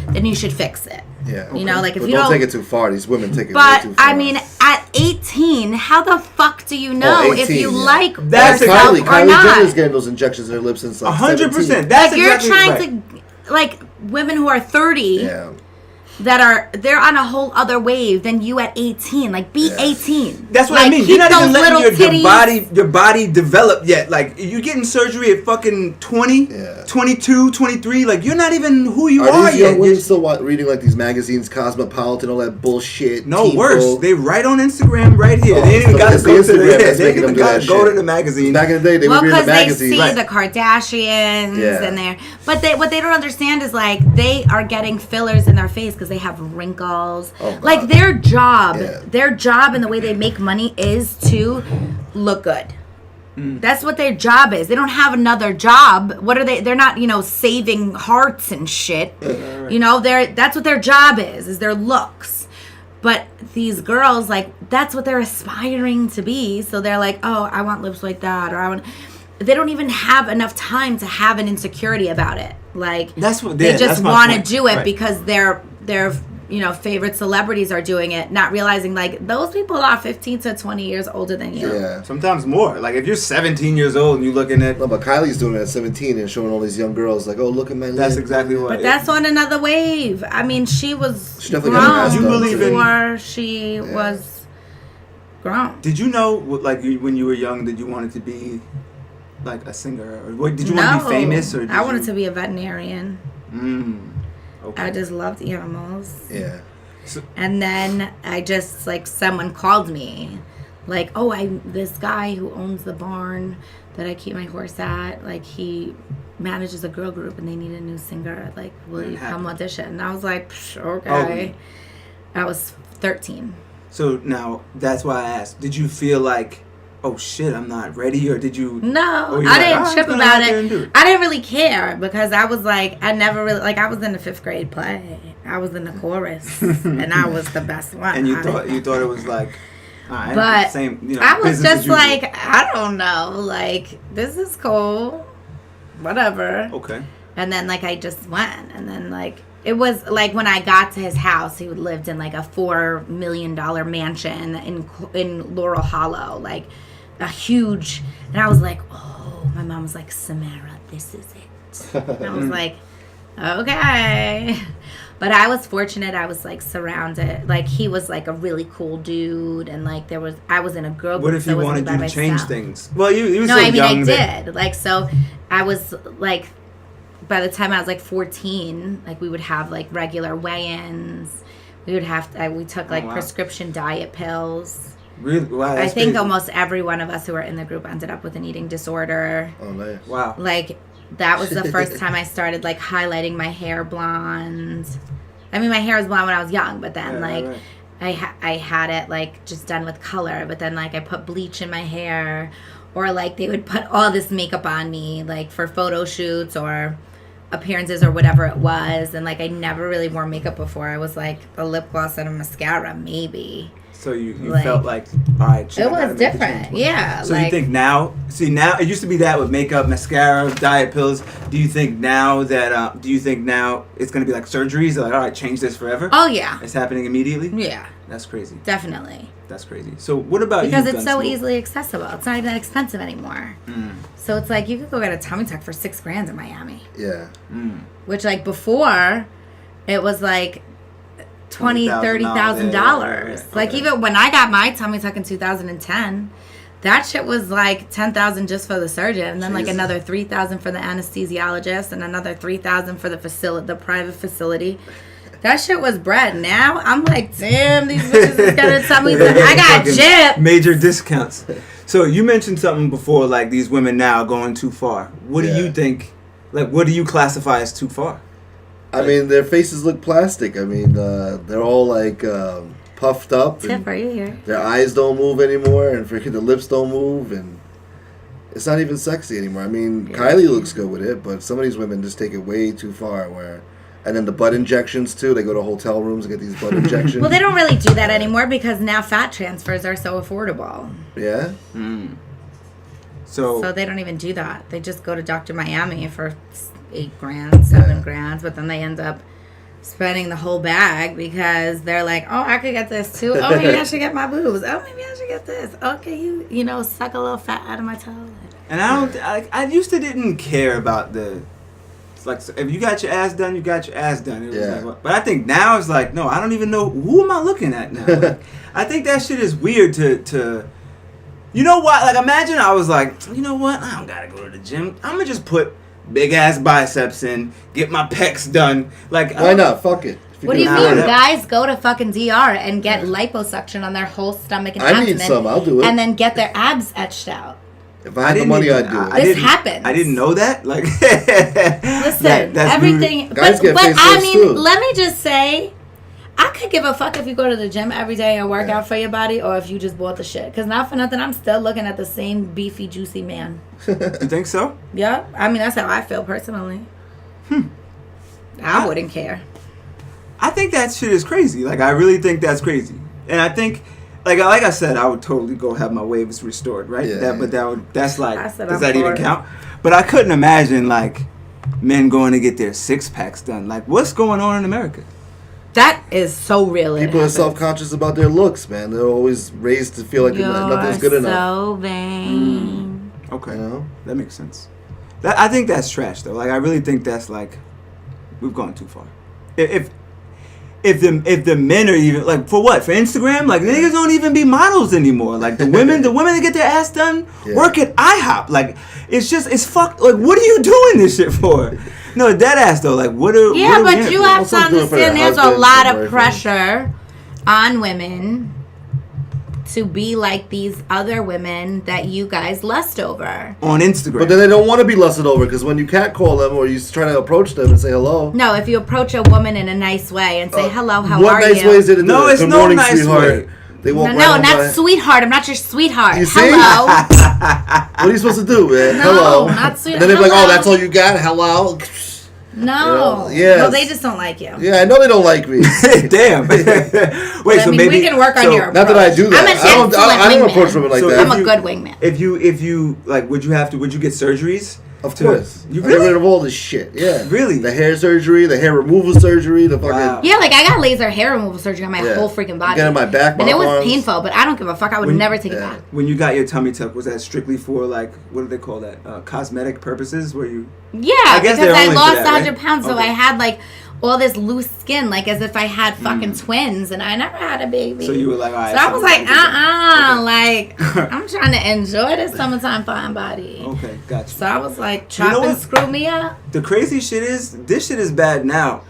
then you should fix it. Yeah. You know, like, if But you don't don't... take it too far. These women take it way But, too far. I mean, at 18, how the fuck do you know if 18, you yeah. like That's yourself Kylie. or Kylie not? Jenner's getting those injections in her lips since like 100%. 17. That's Like, you're exactly trying right. to... Like, women who are 30... Yeah. they're on a whole other wave than you at 18. Like, be Yeah. 18. That's what like, I mean. keep You're not even those letting little titties. your body develop yet. Like, you're getting surgery at fucking 20, Yeah. 22, 23. Like, you're not even who you Are are these yet. young women You're- still reading like these magazines, Cosmopolitan, all that bullshit? No, Teen worse. Vogue? They write on Instagram right here. Oh, they ain't even so got to it's the go to the Instagram that's they ain't making even them do got to that go shit. to the magazine. Back in the day, they Well, were reading because the they magazines. see Right. the Kardashians Yeah. and they're, but what they don't understand is like they are getting fillers in their face because they have wrinkles. Oh, God. Like their job Yeah. and the way they make money is to look good. Mm. That's what their job is. They don't have another job. What are they? They're not, saving hearts and shit. That's what their job is their looks. But these girls, like, that's what they're aspiring to be. So they're like, oh, I want lips like that, or they don't even have enough time to have an insecurity about it. Like, That's what- they yeah, just that's my want to point. do it Right. because their favorite celebrities are doing it, not realizing like those people are 15 to 20 years older than you. Yeah. Sometimes more. Like, if you're 17 years old and you're looking at... No, but Kylie's doing it at 17 and showing all these young girls like, oh, look at my lip. That's exactly what... But that's on another wave. I mean, she was She definitely got her ass grown done, You believe in- before she was grown. Did you know, like, when you were young, that you wanted to be, like, a singer? Or what, did you want to be famous? Or did I wanted you... to be a veterinarian. Okay. I just loved animals. Yeah. And then I just, like, someone called me. Like, oh, this guy who owns the barn that I keep my horse at, like, he manages a girl group and they need a new singer. Like, will you come audition? And I was like, okay. I was 13. So now, that's why I asked. Did you feel like, oh shit, I'm not ready? Or did you... No, or you I were didn't like, trip I'm gonna about out there and do it. I didn't really care because I was like, I never really, like, I was in the 5th grade play. I was in the chorus and I was the best one. And you I thought didn't- it was like... Alright, But same, I was business as just usual. like, I don't know, like, this is cool, whatever. Okay. And then, like, I just went. And then, like, it was, like, when I got to his house, he lived in, like, a $4 million mansion in Laurel Hollow, like, a huge, and I was like, oh, my mom was like, Samara, this is it. And I was like, okay. But I was fortunate. I was like surrounded. Like he was like a really cool dude, and like I was in a girl group. What if so he I wasn't wanted by you to change myself. things? Well, you were No, so I mean young I that- did. Like so, I was like, by the time I was like 14, like we would have like regular weigh-ins. We would have to, we took like wow. prescription diet pills. Really? Wow, I that's think crazy. almost every one of us who were in the group ended up with an eating disorder. Oh, nice. Wow. Like that was the first time I started like highlighting my hair blonde. I mean, my hair was blonde when I was young, but then like I had it like just done with color, but then like I put bleach in my hair, or like they would put all this makeup on me like for photo shoots, or appearances or whatever it was, and like I never really wore makeup before. I was like a lip gloss and a mascara, maybe. So you Like, felt like, all right, shit, it I gotta was make the different, change. yeah. So like, you think now? See, now it used to be that with makeup, mascara, diet pills. Do you think now that? Do you think now it's gonna be like surgeries? Like, all right, change this forever. oh yeah, It's happening immediately. yeah, That's crazy. definitely. That's crazy. So what about Because you? it's so Gunsmoke? easily accessible. It's not even that expensive anymore. So it's like you could go get a tummy tuck for $6,000 in Miami. Yeah. Which like before, it was like $20,000-$30,000. Yeah. Like Okay. even when I got my tummy tuck in 2010, that shit was like $10,000 just for the surgeon, and then like Jesus. another $3,000 for the anesthesiologist, and another $3,000 for the private facility. That shit was bread. Now I'm like, damn, these bitches is gonna tell me that I got Fucking gypped. major discounts. So you mentioned something before, like these women now going too far. What do Yeah. you think? Like, what do you classify as too far? I mean, their faces look plastic. I mean, they're all like puffed up. Tip, And are you here? their eyes don't move anymore, and freaking the lips don't move, and it's not even sexy anymore. I mean, Kylie looks good with it, but some of these women just take it way too far. And then the butt injections too. They go to hotel rooms and get these butt injections. Well, they don't really do that anymore because now fat transfers are so affordable. Yeah. So they don't even do that. They just go to Dr. Miami for $8,000, $7,000, but then they end up spending the whole bag because they're like, oh, I could get this too. Oh, maybe I should get my boobs. Oh, maybe I should get this. Okay, you know, suck a little fat out of my toe. And I used to didn't care about it's like, if you got your ass done, you got your ass done. It was Yeah. like, but I think now it's like, no, I don't even know, who am I looking at now? Like, I think that shit is weird to you know what? Like, imagine I was like, you know what? I don't gotta go to the gym. I'm gonna just put big ass biceps in, get my pecs done. Like, Why not? Fuck it. If What do you can mean? afford it. Guys go to fucking DR and get liposuction on their whole stomach and I abdomen. need some. I'll do it. And then get their abs etched out. If I had the money, I'd do it. This happens. I didn't know that. Like, Listen, that's everything. Guys But get I facelifts, mean, too. let me just say, I could give a fuck if you go to the gym every day and work out for your body, or if you just bought the shit. Because not for nothing, I'm still looking at the same beefy, juicy man. You think so? Yeah, I mean that's how I feel personally. I wouldn't care. I think that shit is crazy. Like, I really think that's crazy. And I think, like I said, I would totally go have my waves restored, right? Yeah. That's like, I said does I'm that even for it. count? But I couldn't imagine, like, men going to get their 6-packs done. Like, what's going on in America? That is so real. People are self-conscious about their looks, man. They're always raised to feel like nothing's good enough. So vain. Okay. You know? That makes sense. I think that's trash, though. Like, I really think that's, like, we've gone too far. If the men are even, like, for what? For Instagram? Like, niggas don't even be models anymore. Like, the women that get their ass done work at IHOP. Like, it's fucked. Like, what are you doing this shit for? No, dead ass though. Like, what are Yeah, what are we but in you for? have to Also do it for understand their there's a husbands lot and of boyfriends. pressure on women to be like these other women that you guys lust over. On Instagram. But then they don't want to be lusted over because when you catcall them or you try to approach them and say hello. No, if you approach a woman in a nice way and say, hello, how what are nice you? ways did it do? No, it's Good no morning, nice sweetheart. way. They walk No, right on not by. sweetheart. I'm not your sweetheart. You see? Hello. What are you supposed to do, man? No, hello. not sweet- And then they're like, hello. oh, that's all you got? Hello? No. Yes. No, they just don't like you. Yeah, I know they don't like me. Damn. Wait, I so mean, maybe we can work on your Not that I do I'm a that. I don't wingman. approach women like So that. I'm a good wingman. If you like, would you get surgeries? Of course. You I really? get rid of all this shit. Yeah. Really? The hair surgery, the hair removal surgery, the fucking... Wow. Yeah, like I got laser hair removal surgery on my Yeah. whole freaking body. Getting my back, and it was arms. painful, but I don't give a fuck. I would never take it back. When you got your tummy tuck, was that strictly for, like, what do they call that? Cosmetic purposes? Where you... Yeah, guess because they're I only for lost that, 100 right? pounds, so Okay. I had like all this loose skin, like as if I had fucking twins, and I never had a baby. So you were like, all right. So I was like, Okay. like I'm trying to enjoy this summertime fine body. Okay, gotcha. So I was like, You chop know and what? screw me up. The crazy shit is, this shit is bad now.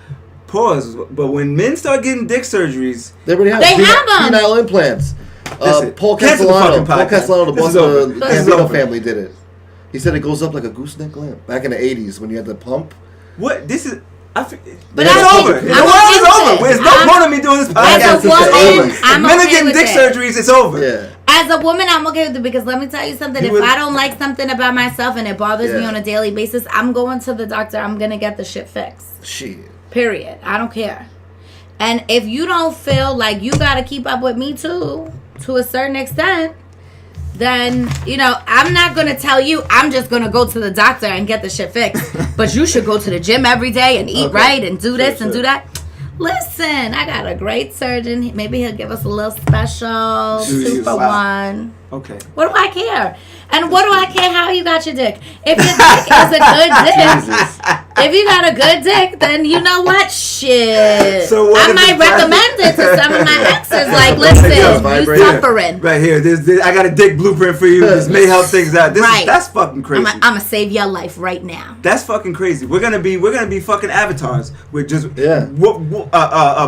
Pause. But when men start getting dick surgeries, They already have They have 'em. penile implants. Listen, Paul cancel the fucking Castellano, the podcast. This boss is of over. the This is Gambino over. family did it. He said it goes up like a gooseneck lamp. Back in the 80s when you had the pump. what? This is... But it's I over. think- The I'm world is okay over. with it. There's no I'm- point in me doing this As podcast. a It's woman, over. If I'm men are okay getting with dick it. surgeries, it's over. Yeah. As a woman, I'm okay with it because let me tell you something. If I don't like something about myself and it bothers me on a daily basis, I'm going to the doctor. I'm going to get the shit fixed. Shit. Period. I don't care. And if you don't feel like you got to keep up with me too, to a certain extent, then, you know, I'm not going to tell you I'm just going to go to the doctor and get the shit fixed. But you should go to the gym every day and eat right and do this and do that. Listen, I got a great surgeon. Maybe he'll give us a little special 2 for 1. Okay. What do I care? And what do I care how you got your dick? If your dick is a good dick, if you got a good dick, then you know what? Shit. So what I might recommend it to some of my exes. Like, listen, you suffering. Right here. I got a dick blueprint for you. This may help things out. That's fucking crazy. I'm gonna save your life right now. That's fucking crazy. We're gonna be fucking avatars with just a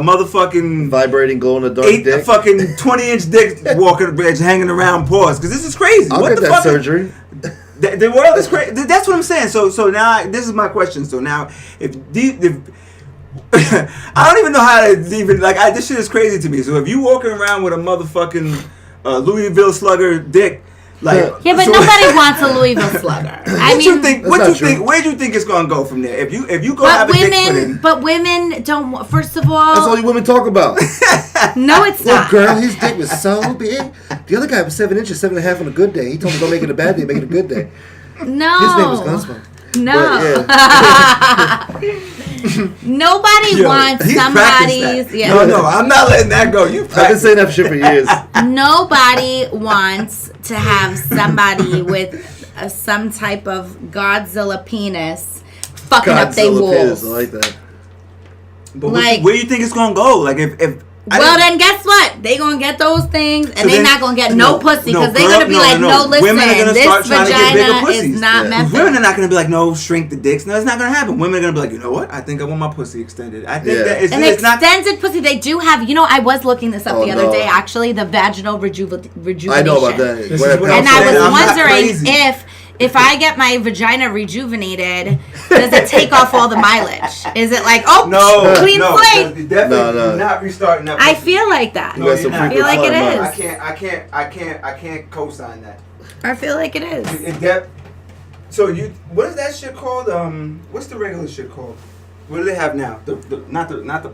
motherfucking vibrating glow in the dark dick. Fucking 20-inch dick walking hanging around paws. Because this is crazy. I'll get that surgery. The world is crazy. That's what I'm saying. So now this is my question. So now if I don't even know how to even this shit is crazy to me. So if you walking around with a motherfucking Louisville Slugger dick. Like, yeah, but nobody wants a Louisville Slugger. What do you think? Where do you think it's gonna go from there? If you go have a dick put in, but women don't. First of all, that's all you women talk about. No, it's not. Look, girl, his dick was so big. The other guy was 7 inches, 7.5 on a good day. He told me don't make it a bad day, make it a good day. No, his name was Gunsmoke. No. Nobody wants somebody's. Yeah. No, I'm not letting that go. I've been saying that shit for years. Nobody wants to have somebody with some type of Godzilla penis fucking up their walls. I like that. But where do you think it's gonna go? Like if then guess what? They gonna get those things, and they not gonna get no pussy because they're gonna be listen, women are gonna this start trying to get bigger vagina pussies. is not meant for. Women are not gonna be like, no, shrink the dicks. No, it's not gonna happen. Women are gonna be like, you know what? I think I want my pussy extended. I think that it's not extended pussy. They do have. You know, I was looking this up the other day. Actually, the vaginal rejuvenation. I know about that. And I was wondering if I get my vagina rejuvenated, does it take off all the mileage? Is it like, clean slate? No. Not restarting that. I feel like that. No, I feel like it is. I can't co-sign that. I feel like it is. So what is that shit called? What's the regular shit called? What do they have now? Not the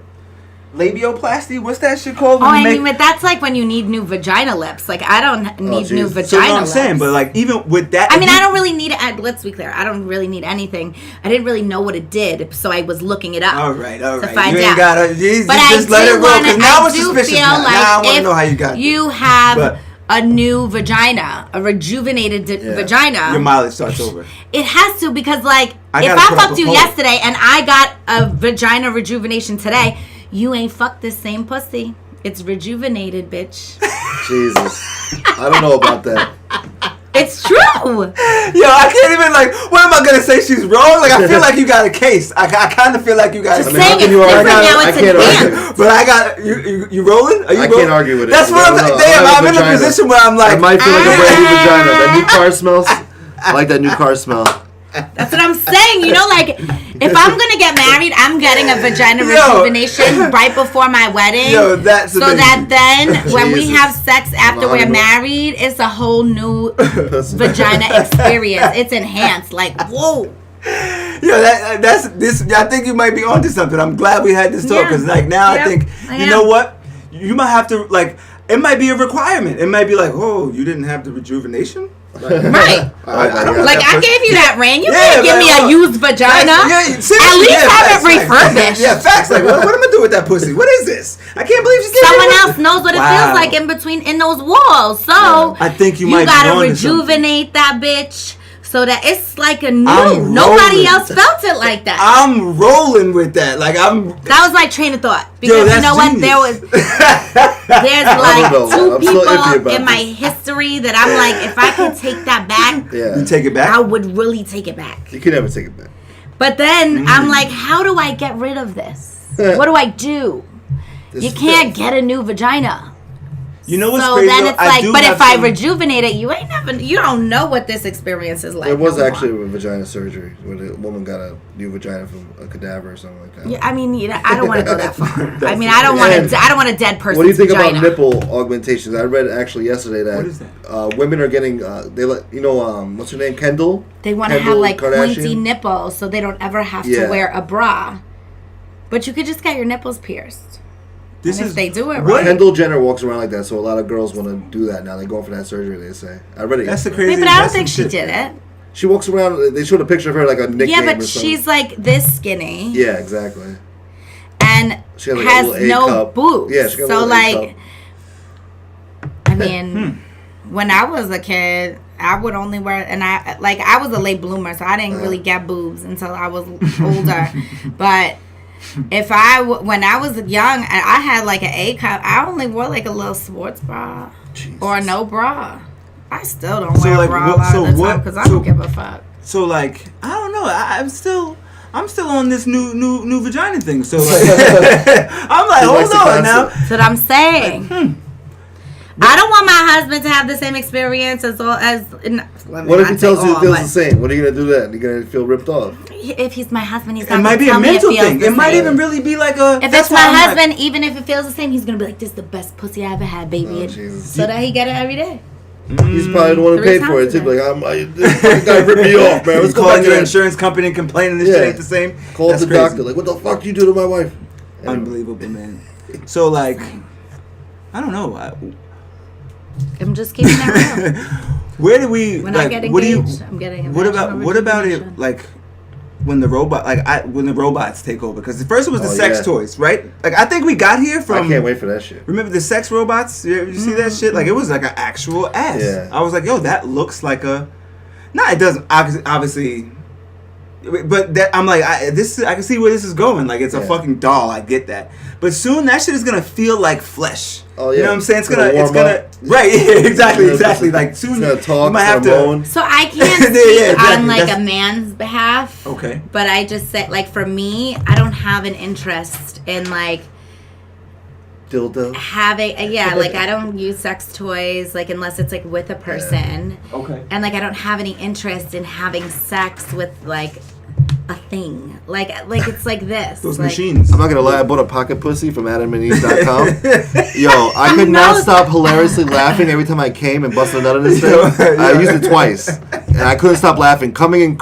labioplasty? What's that shit called? But that's like when you need new vagina lips. Like, I don't need new vagina lips. That's what I'm saying, but like, even with that... I mean, I don't really need it. Let's be clear. I don't really need anything. I didn't really know what it did, so I was looking it up. All right. To find you out. Ain't gotta, you just let it roll, because now it's suspicious. Now I want to know how you got it. You have a new vagina, a rejuvenated vagina. Your mileage starts over. It has to, because like, if I fucked you yesterday and I got a vagina rejuvenation today... You ain't fucked this same pussy. It's rejuvenated, bitch. Jesus. I don't know about that. It's true. Yo, I can't even what am I going to say? She's wrong? Like, I feel like you got a case. I kind of feel like you got a case. Just saying it's different now. It's advanced. But I got, you rolling? Are you rolling? Can't argue with it. That's what I'm saying. Damn, I'm in a position where I'm like. I might feel like a brand new vagina. That new car smells. I like that new car smell. That's what I'm saying. You know, like, if I'm going to get married, I'm getting a vagina rejuvenation right before my wedding. Yo, that's amazing. So that then, when we have sex after we're married, it's a whole new vagina experience. It's enhanced. Like, whoa. Yo, that's this. I think you might be onto something. I'm glad we had this talk, because like now I think, you know what? You might have to, like, it might be a requirement. It might be like, oh, you didn't have the rejuvenation? Right. I gave you that ring. You can't give me a used vagina. At least have it refurbished. Yeah, facts. Like, what am I gonna do with that pussy? What is this? I can't believe she's someone else knows what it feels like in those walls. So I think you gotta rejuvenate that bitch. So that it's like a new. Nobody else felt it like that. I'm rolling with that. Like that was my train of thought. Because you know what? There's like two people in my history that I'm like, if I could take that back, you take it back? I would really take it back. You can never take it back. But then I'm like, how do I get rid of this? What do I do? You can't get a new vagina. You know what's so crazy? then though? it's like, do but have if I some- rejuvenate it, you don't know what this experience is like. There was no actually more. a vagina surgery where the woman got a new vagina from a cadaver or something like that. Yeah, I mean, I don't want to go that far. I mean, That's- I don't want a dead person's What do you think vagina. about nipple augmentations? I read actually yesterday that, What is that? Women are getting what's her name, Kendall? They want to have Kendall like pointy Kardashian? nipples so they don't ever have Yeah. to wear a bra. But you could just get your nipples pierced. This And is if they do it what? right. Kendall Jenner walks around like that, so a lot of girls want to do that now. They're going for that surgery, they say. I read it. That's the yesterday. crazy. Wait, but I don't that's think some she shit. did it. She walks around. They showed a picture of her like a nickname. Yeah, or but something. she's like this skinny Yeah, exactly. and She has, like, a has little A no cup. boobs. Yeah, she got a so little A like, cup. I mean, when I was a kid, I would only wear, and I was a late bloomer, so I didn't really get boobs until I was older. But when I was young, and I had like an A cup, I only wore like a little sports bra or no bra. I still don't So, wear like, a bra what- a lot so of the what- time because I so- don't give a fuck. So like, I don't know. I'm still on this new vagina thing. So like, I'm like, He likes the hold on now. concept. That's what I'm saying. I don't want my husband to have the same experience as all as. What if he tells you it feels the same? What are you gonna do then? You're gonna feel ripped off. If he's my husband, he's It not might gonna be a tell me mental feels thing. the It might same. even really be like a. If that's it's my why I'm like- husband, even if it feels the same, he's gonna be like, "This is the best pussy I ever had, baby," Oh, and Jesus. so that he get it every day. He's probably the one who 3 paid for it times too. a day. Like, this guy ripped me off, man. Let's He's go calling back your to insurance company and complaining this shit ain't the same. Call That's the crazy. doctor. Like, what the fuck you do to my wife? Anyway. Unbelievable, man. So like, I don't know. I'm just keeping it real. Where do we? When like, I get what do you? engaged, I'm getting. What about it? rejuvenation. Like when the robots take over? Because first it was the Oh, sex yeah. toys, right? Like I think we got here from. I can't wait for that shit. Remember the sex robots? You see that shit? Like it was like an actual ass. Yeah. I was like, yo, that looks like a. Nah, it doesn't. Obviously. But that I'm like, I can see where this is going. Like it's a Yeah. fucking doll. I get that. But soon that shit is gonna feel like flesh. Oh, yeah. You know what I'm saying? It's Gonna gonna. warm up. Right. Yeah, exactly. Yeah, Exactly. it's Like soon gonna talk, you might have start to. moan. So I can't Yeah, speak yeah, exactly. on like That's- a man's behalf. Okay. But I just say, like, for me, I don't have an interest in like Dildo. having. Like I don't use sex toys like unless it's like with a person. Okay. And like I don't have any interest in having sex with like a thing. Like it's like this. Those like, machines. I'm not gonna lie, I bought a pocket pussy from AdamandEve.com. Yo, I could I not know. stop hilariously laughing every time I came and busted a nut in his face. Yeah. I used it twice, and I couldn't stop laughing. Coming and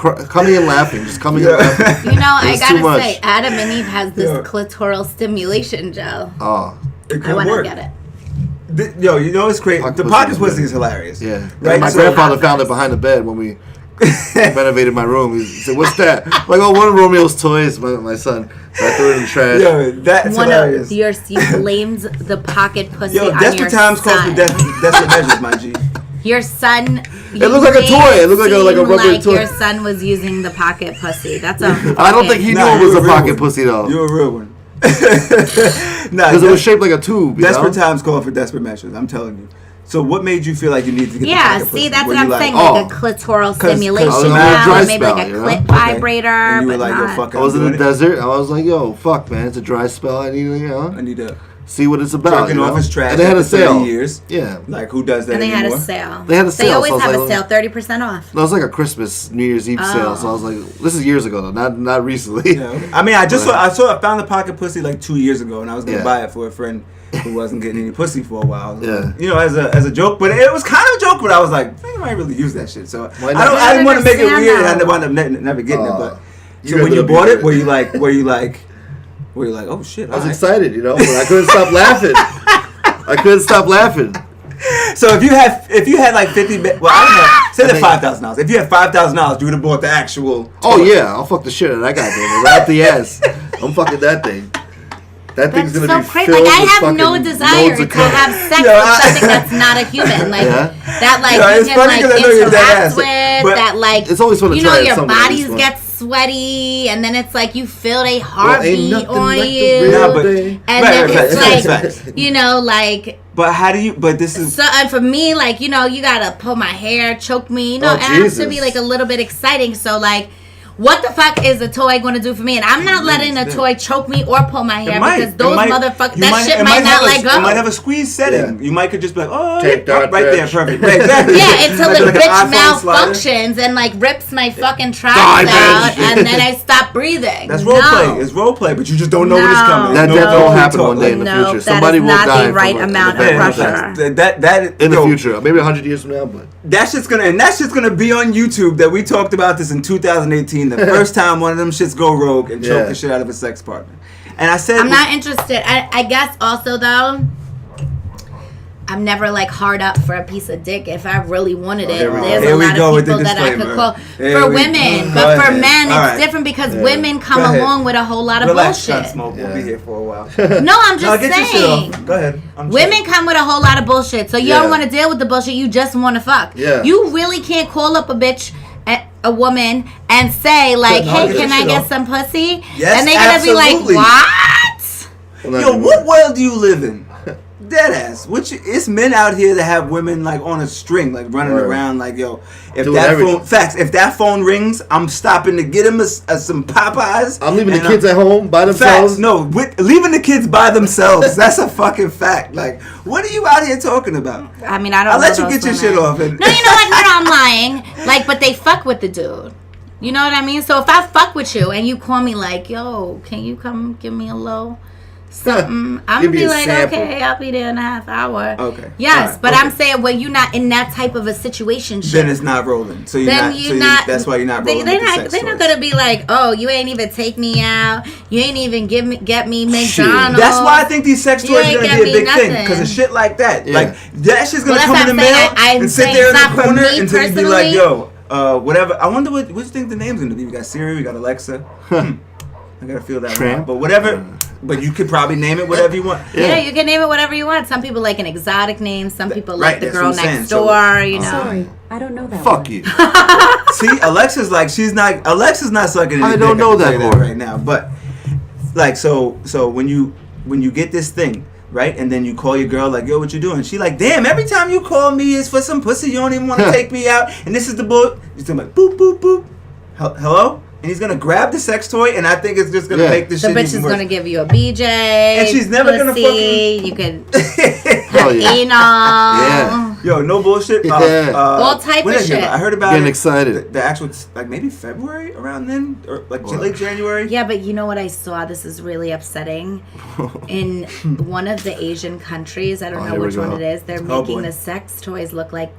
laughing, just coming and laughing. You know, I It's too gotta much. say, Adam and Eve has this Yeah. clitoral stimulation gel. Oh, It I could want work. to get it. Yo, you know what's crazy? Pocket The pussy pocket is pussy good. is hilarious. yeah. Right. My So- grandfather found it behind the bed when we renovated my room. He said, "What's that?" I'm like, "Oh, one of Romeo's toys." My son. So I threw it in the trash. Yo, that's One hilarious. of you blamed the pocket pussy Yo, on your desperate times calls for son. desperate measures, my G. Your son. It looked like a toy. It looked like a seem rubber like toy. your son was using the pocket pussy. That's a. I don't think he Nah, knew it was you a a real pocket one. pussy though, You're a real one. Nah, because it was shaped like a tube. You desperate know? times call for desperate measures. I'm telling you. So, what made you feel like you needed to get the Yeah, pocket see, pussy? that's Were what you I'm saying. oh. Like a clitoral 'Cause stimulation I was on a now, dry or maybe like spell, a you know? clit Okay. vibrator, And you were but like, yo, not. fuck, I was in I'm the doing it. desert. I was like, "Yo, fuck, man, it's a dry spell. I need to, I need to see what it's about." jerking You know? off his trash. And they had a after 30 sale. years. Yeah, Like, who does that And they had anymore? a sale. They had a sale, They always so I was have a like, sale, 30% off. that was like a Christmas, New Year's Eve sale. So I was like, "This is years ago, though, not recently." Yeah. I mean, I found the pocket pussy like 2 years ago, and I was gonna Yeah. buy it for a friend who wasn't getting any pussy for a while. Yeah. You know, as a joke, but it was kind of a joke. But I was like, I might really use that shit. So Why I not? I didn't want to make it understand weird, that. and I wound up never getting it. But you so when ended you up bought using it, it. were you like, oh shit? I was alright. excited, you know, but I couldn't stop laughing. I couldn't stop laughing. So if you had like 50, well, I don't know, say I that think- $5,000. If you had $5,000, you would have bought the actual. Oh yeah, I'll fuck the shit out of that goddamn right up the ass. I'm fucking that thing. That thing's That's gonna so be crazy. filled Like I with have no fucking desire loads to of cum. have sex Yo, with something that's not a human. Like Yeah. that, like Yeah, you it's can funny 'cause I like know you're dead interact ass, with. but That like it's always fun to you try know it your somewhere, it's bodies fun. get sweaty, and then it's like you feel a Well, ain't heartbeat nothing on like the you, real Nah, but- thing. and Right, then right, it's facts, like facts. you know like. But how do you? But this is. So and for me, like you know, you gotta pull my hair, choke me, you know, Oh, it has to Jesus. be like a little bit exciting. So like, what the fuck is a toy going to do for me? And I'm not letting a toy choke me or pull my hair because those motherfuckers, that shit might not let go. It might have a squeeze setting. You might could just be like, oh, Take that, right there, bitch. perfect. Right, exactly. Yeah, until the Like an bitch iPhone slider. malfunctions and like rips my fucking tracks Die, out, bitch. and then I stop breathing. That's role play. It's role play, but you just don't know when it's coming. That There's will no happen talk. one day in the No, future. that Somebody is will not die the right from amount an of event like pressure. that. In the future, maybe 100 years from now, but That shit's gonna be on YouTube. That we talked about this in 2018. The first time one of them shits go rogue and choke the shit out of a sex partner. And I said, I'm not interested. I guess also though, I'm never like hard up for a piece of dick if I really wanted it. There's a lot of people that I could call for women, but for men it's different because women come along with a whole lot of bullshit. Gunsmoke. We'll be here for a while. No, I'm just saying. Go ahead. Women come with a whole lot of bullshit, so you don't want to deal with the bullshit. You just want to fuck. Yeah. You really can't call up a bitch, a woman, and say like, "Hey, can I get some pussy?" Yes, and they're gonna be like, "What?" Yo, what world do you live in? Dead ass. It's men out here that have women like on a string, like running around, like yo. If that phone rings, I'm stopping to get him some Popeyes. I'm leaving the kids at home by themselves. Facts. No, leaving the kids by themselves. That's a fucking fact. Like, what are you out here talking about? I mean, I don't. I'll let you get your shit off. No, you know what? No, I'm lying. Like, but they fuck with the dude. You know what I mean? So if I fuck with you and you call me like, yo, can you come give me a little something? I'm gonna be like, okay, I'll be there in a half hour. Okay. Yes, right. but I'm saying when you're not in that type of a situation, then it's not rolling. So you're not. That's why you're not rolling. They're not gonna be like, oh, you ain't even take me out. You ain't even get me McDonald's. That's why I think these sex toys are gonna be a big thing because of shit like that. Yeah. Like that shit's gonna come in the mail and sit there in the corner until you be like, yo, whatever. I wonder what you think the name's gonna be. We got Siri, we got Alexa. I gotta feel that one out. But whatever. But you could probably name it whatever you want. Yeah, you can name it whatever you want. Some people like an exotic name. Some people like the girl next door. You know. Sorry, I don't know that. Fuck you. See, Alexa's not sucking. I don't know that word right now. But like, so when you get this thing. Right, and then you call your girl like, yo, what you doing? She like, damn, every time you call me is for some pussy. You don't even want to take me out. And this is the book. You're still like, boop, boop, boop. Hello? And he's going to grab the sex toy, and I think it's just going to make this shit even worse. The bitch is going to give you a BJ. And she's never going to fucking... You can have anal. Yeah. Yo, no bullshit. All type of shit. I heard about Getting excited. The actual, like maybe February around then? Or like late January? Yeah, but you know what I saw? This is really upsetting. In one of the Asian countries, I don't know which one it is, they're making the sex toys look like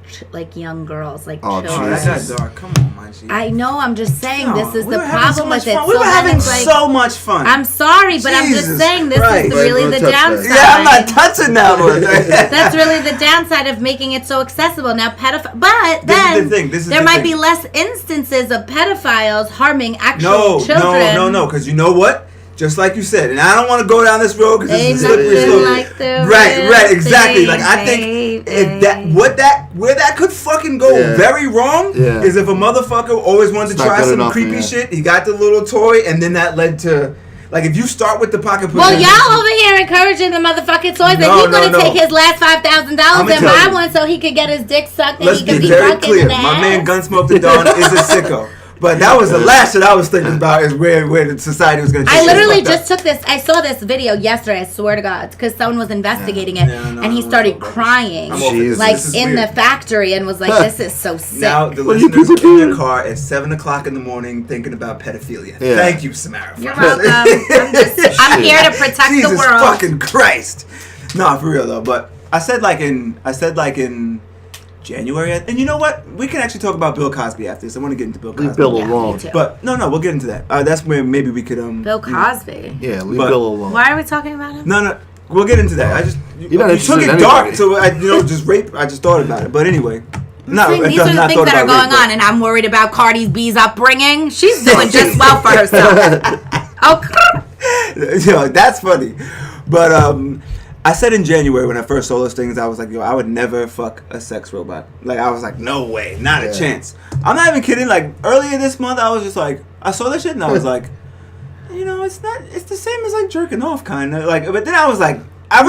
young girls, like children. Oh, that's not dark. Come on, my G. I know, I'm just saying, this is the having problem with it. We were having so much fun. I'm sorry, but I'm just saying, this is really the downside. Yeah, I'm not touching that one. That's really the downside of making it so accessible. Now, but then there might be less instances of pedophiles harming actual children. No, because you know what? Just like you said, and I don't want to go down this road because it's a slippery slope. Like right, exactly. Like I think where that could fucking go very wrong is if a motherfucker always wanted to try some creepy shit. He got the little toy, and then that led to. Like, if you start with the pocket pussy... Well, y'all over here encouraging the motherfucking toys that he's going to take his last $5,000 and buy one so he could get his dick sucked and he could be very fucking clear. in the ass. My man Gunsmoke the Don is a sicko. But that was the last shit I was thinking about is where the society was going to take I literally just took this. I saw this video yesterday, I swear to God, because someone was investigating it, and he started crying, like in the factory, and was like, this is so sick. Now the listeners are in their car at 7 o'clock in the morning thinking about pedophilia. Yeah. Thank you, Samara. You're welcome. I'm here to protect Jesus the world. Fucking Christ. No, for real though. But I said like in January, and you know what? We can actually talk about Bill Cosby after this. I want to get into Bill Cosby. Leave Bill alone. But no, we'll get into that. That's where maybe we could Bill Cosby. Yeah, leave Bill alone. Why are we talking about him? No, we'll get into that. You took it dark, so I just thought about it. But anyway. No, these are the things that are going on, and I'm worried about Cardi B's upbringing. She's doing just well for herself. Okay. That's funny. But I said in January when I first saw those things, I was like, yo, I would never fuck a sex robot. Like, I was like, no way, not a chance. I'm not even kidding. Like, earlier this month, I was just like, I saw this shit and I was like, it's the same as like jerking off, kind of. Like, but then I was like, I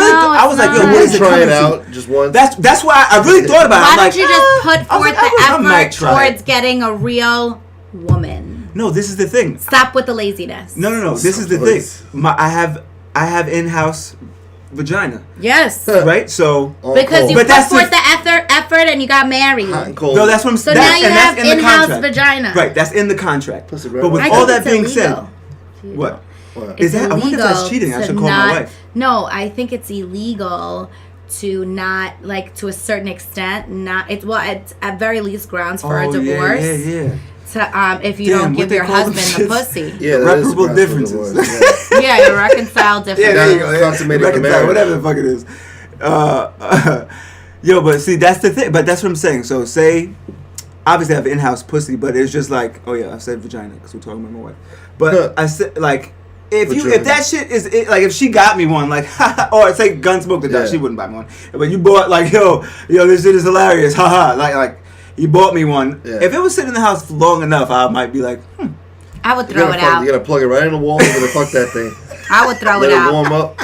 was like, yo, what is it try coming it out just once. That's why I really thought about it. Why don't you just put forth the effort towards getting a real woman? No, this is the thing. Stop with the laziness. No. This is the thing. I have in-house vagina. Yes. Right? So because you put forth the effort and you got married. Hot and cold. no, that's what I'm So saying. now you have in the in-house contract. vagina. Right, that's in the contract. Pussy But with red. all I that think being it's said, illegal. what? What? Is that? I wonder if that's illegal cheating. I to should call my wife. No, I think it's illegal to not, like, to a certain extent, not, it's, well, it's at very least grounds for a divorce. Yeah. To, if you Damn, don't what give they your call them husband the shits? pussy. Yeah, that is Irreparable grounds for differences. divorce, yeah. Yeah, you reconcile differences. Yeah, there you go. Consummated the Reconcile, marriage. whatever the fuck it is. Yo, but see, that's the thing. But that's what I'm saying. So, say, obviously, I have in-house pussy, but it's just like, oh yeah, I said vagina because we're talking about my wife. But I said like, if that shit is like, if she got me one, like, or say Gunsmoke the dog, she wouldn't buy me one. But you bought like, yo, this shit is hilarious, haha. Like you bought me one. Yeah. If it was sitting in the house long enough, I might be like, I would throw it out. You gotta plug it right in the wall. You're gonna fuck that thing. I would throw Let it it out. warm up.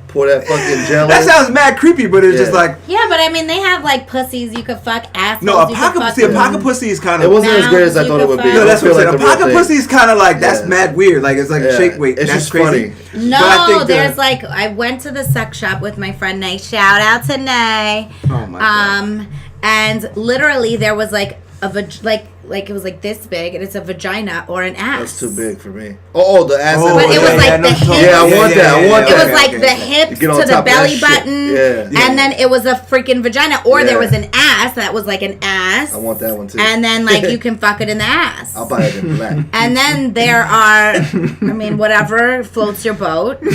Pour that fucking jelly. that sounds mad creepy, but it's just like, Yeah, but I mean, they have like pussies you could fuck, assholes no, a you pocket could fuck. pussy. A pocket pussy is kind It of. wasn't as great as I thought it would be. No, No, that's what I'm saying. Like A the real pocket thing. pussy is kind of like, that's Yeah. mad weird. Like, it's like a shake weight. It's That's just crazy. funny. No, But I think there's like, I went to the sex shop with my friend Nay. Shout out to Nay. Oh my God. And literally there was like like it was like this big, and it's a vagina or an ass. That's too big for me. Oh, the ass. Oh, But it was like the hips. Yeah, I want that. I want It that. was like the hips You get on to the top of that belly shit. button, Yeah. and then it was a freaking vagina, or there Yeah. was an ass that was like an ass. I want that one too. And then like you can fuck it in the ass. I'll buy it in black. And then there are, I mean, whatever floats your boat. And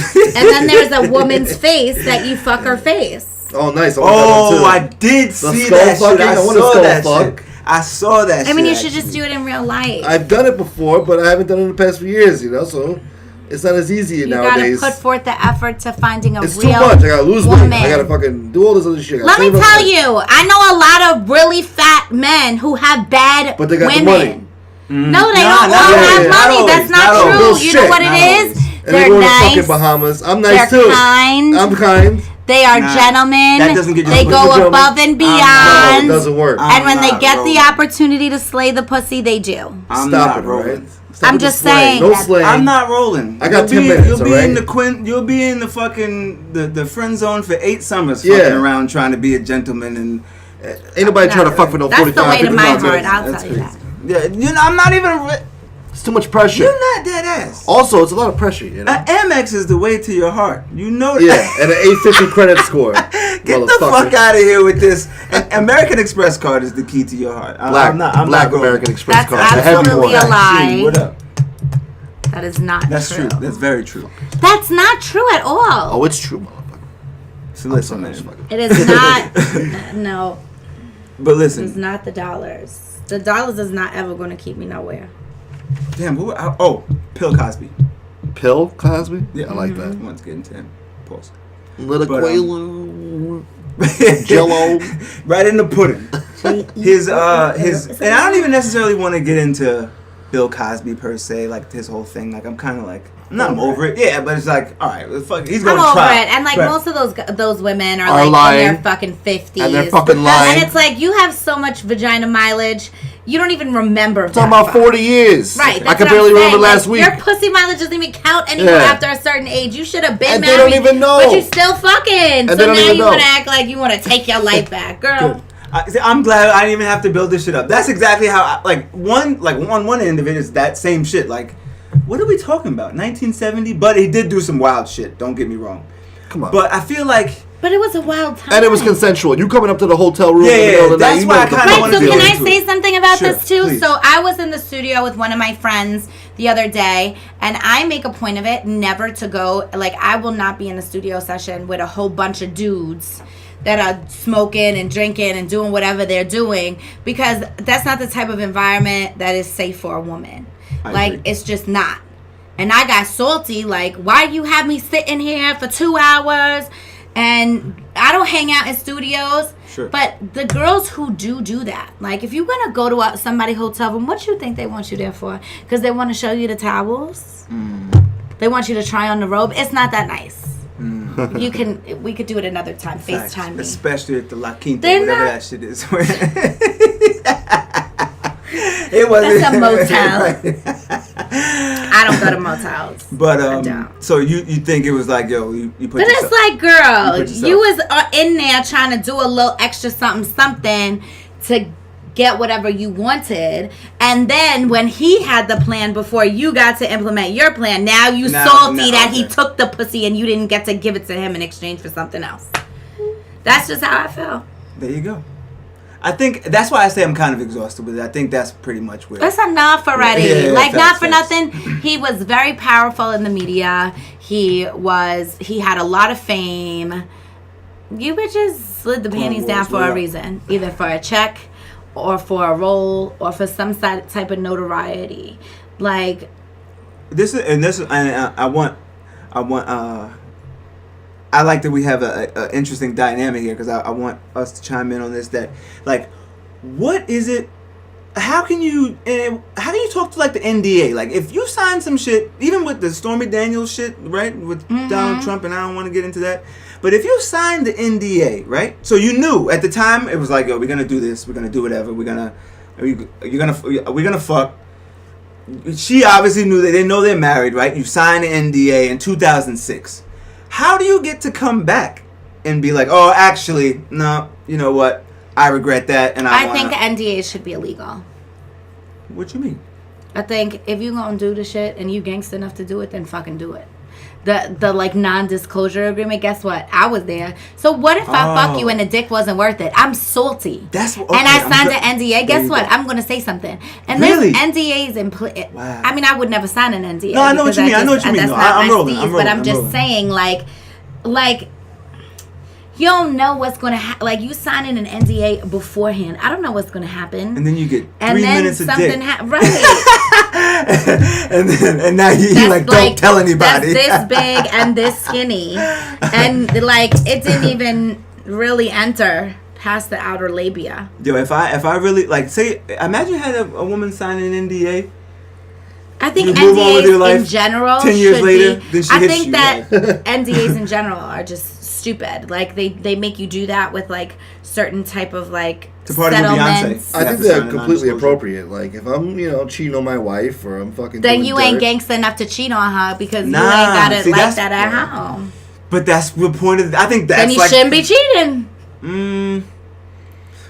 then there's a woman's face that you fuck her face. Oh, nice. I want that one I too. did The see skull that shit. fucking? I I want a saw skull that fuck. shit. I saw that shit. I mean, you should actually. just do it in real life. I've done it before, but I haven't done it in the past few years, so it's not as easy you nowadays. gotta put forth the effort to finding a It's real too much. I gotta lose woman. weight. I gotta fucking do all this other shit. I Let gotta me save tell up- you, I know a lot of really fat men who have bad But they got the women. money. No, they Nah, don't not all always, have not money. always, That's not not true. always. You know what Not it is? always. And They're they go to nice. fucking Bahamas. I'm They're nice too. kind. I'm kind. They are Nah, gentlemen. that doesn't get you They the go pussy. above and No, beyond. it doesn't work. And when they not get the rolling. opportunity to slay the pussy, they do. I'm Stop not it, rolling. right? Stop I'm with the just slang. saying No that- slang. I'm not rolling. I got You'll 10 be, minutes, You'll be alright? in the You'll be in the fucking the friend zone for 8 summers, Yeah. fucking around trying to be a gentleman and. Ain't nobody trying to fuck for no That's 45 the way to 50 my minutes. heart. I'll That's tell you that. crazy. Yeah, I'm not even. It's too much pressure. You're not dead ass. Also, it's a lot of pressure, you know? An Amex is the way to your heart. You know that. Yeah, and an 850 credit score. Get the fuck out of here with this. An American Express card is the key to your heart. Black, I'm not American going. Express That's card. The heavy absolutely one. a lie. Gee, what up? That is not That's true. true. That's very true. That's not true at all. Oh, it's true, motherfucker. So listen, I'm sorry, man. It is not. No, But it's listen, not the dollars. The dollars is not ever going to keep me nowhere. damn. Bill Cosby. Pill Cosby? Yeah, I like that. Once get into him. Pause. Little But, Quaalude. Jello. Right in the pudding. His and I don't even necessarily want to get into Bill Cosby per se, like his whole thing. Like I'm kind of like, I'm over it. Yeah, but it's like, all right, fuck, he's going I'm to over try. it, and like Right. most of those women are Are like lying. in their fucking 50s, And they're fucking lying. And it's like you have so much vagina mileage, you don't even remember. Talking that about far. 40 years. Right, I that's can what I'm barely remember saying. last Like, week. Your pussy mileage doesn't even count anymore Yeah. after a certain age. You should have been And they married. don't even know. But you still fucking. And So they don't now even you know. want to act like you want to take your life back, girl. I'm glad I didn't even have to build this shit up. That's exactly how, on one end of it is that same shit. Like, what are we talking about? 1970? But he did do some wild shit. Don't get me wrong. Come on. But I feel like. But it was a wild time. And it was consensual. You coming up to the hotel room in the middle of the that's night, you why know I what the kinda fuck Right, wanna so you're can doing. I into say it. something about Sure, this too? please. So I was in the studio with one of my friends the other day, and I make a point of it never to go, like, I will not be in a studio session with a whole bunch of dudes that are smoking and drinking and doing whatever they're doing, because that's not the type of environment that is safe for a woman. I Like, agree. it's just not. And I got salty, like, why you have me sitting here for 2 hours? And I don't hang out in studios. Sure. But the girls who do that, like, if you're going to go to somebody's hotel room, what you think they want you there for? Because they want to show you the towels? They want you to try on the robe? It's not that nice. We could do it another time. Facts, FaceTime me. especially at the La Quinta, They're whatever not- that shit is. It wasn't. That's a motel. Right. I don't go to motels. But I don't. so you think it was like, yo, you put. But it's like, girl, yourself- you was in there trying to do a little extra something to get whatever you wanted, and then when he had the plan before you got to implement your plan, now salty that he took the pussy and you didn't get to give it to him in exchange for something else. That's just how I feel. There you go. I think that's why I say I'm kind of exhausted with it. I think that's pretty much where. That's enough already. Yeah, like, not for facts. nothing. He was very powerful in the media. He had a lot of fame. You bitches slid the panties down for a reason. Either for a check, or for a role, or for some type of notoriety. Like, I like that we have a interesting dynamic here, because I want us to chime in on this. That, like, what is it? How can you talk to, like, the NDA? Like, if you sign some shit, even with the Stormy Daniels shit, right, with Donald Trump, and I don't want to get into that, but if you signed the NDA, right, so you knew at the time, it was like, yo, we're gonna do this, we're gonna do whatever, we're gonna fuck. She obviously knew that they know they're married, right? You signed the NDA in 2006. How do you get to come back and be like, oh, actually, no, you know what? I regret that, and I think NDAs should be illegal. What you mean? I think if you gonna do the shit and you gangsta enough to do it, then fucking do it. The like non-disclosure agreement. Guess what? I was there. So what if I fuck you and the dick wasn't worth it? I'm salty. That's okay, and I signed the NDA. Guess what? I'm gonna say something. And really? there's NDAs in play. Wow. I mean, I would never sign an NDA. No, I know what you mean. That's not my rolling. steez, but I'm just saying, like. You don't know what's going to happen. Like, you signing an NDA beforehand. I don't know what's going to happen. And then you get 3 minutes of dick. Right. and now you like, don't tell anybody. That's this big and this skinny. And, like, it didn't even really enter past the outer labia. Yo, if I really, like, say, imagine you had a woman sign an NDA. I think you move on with your NDAs life, in general 10 years should later, be. then she I hits think you, that like. NDAs in general are just stupid. Like, they make you do that with, like, certain type of, like, to party with settlements. Beyonce. I think they're completely appropriate. Like, if I'm, cheating on my wife, or I'm fucking then doing you ain't dirt, gangsta enough to cheat on her, because you ain't Nah, got it see, like that's- that at home. But that's the point of. I think that's Then you like. shouldn't be cheating.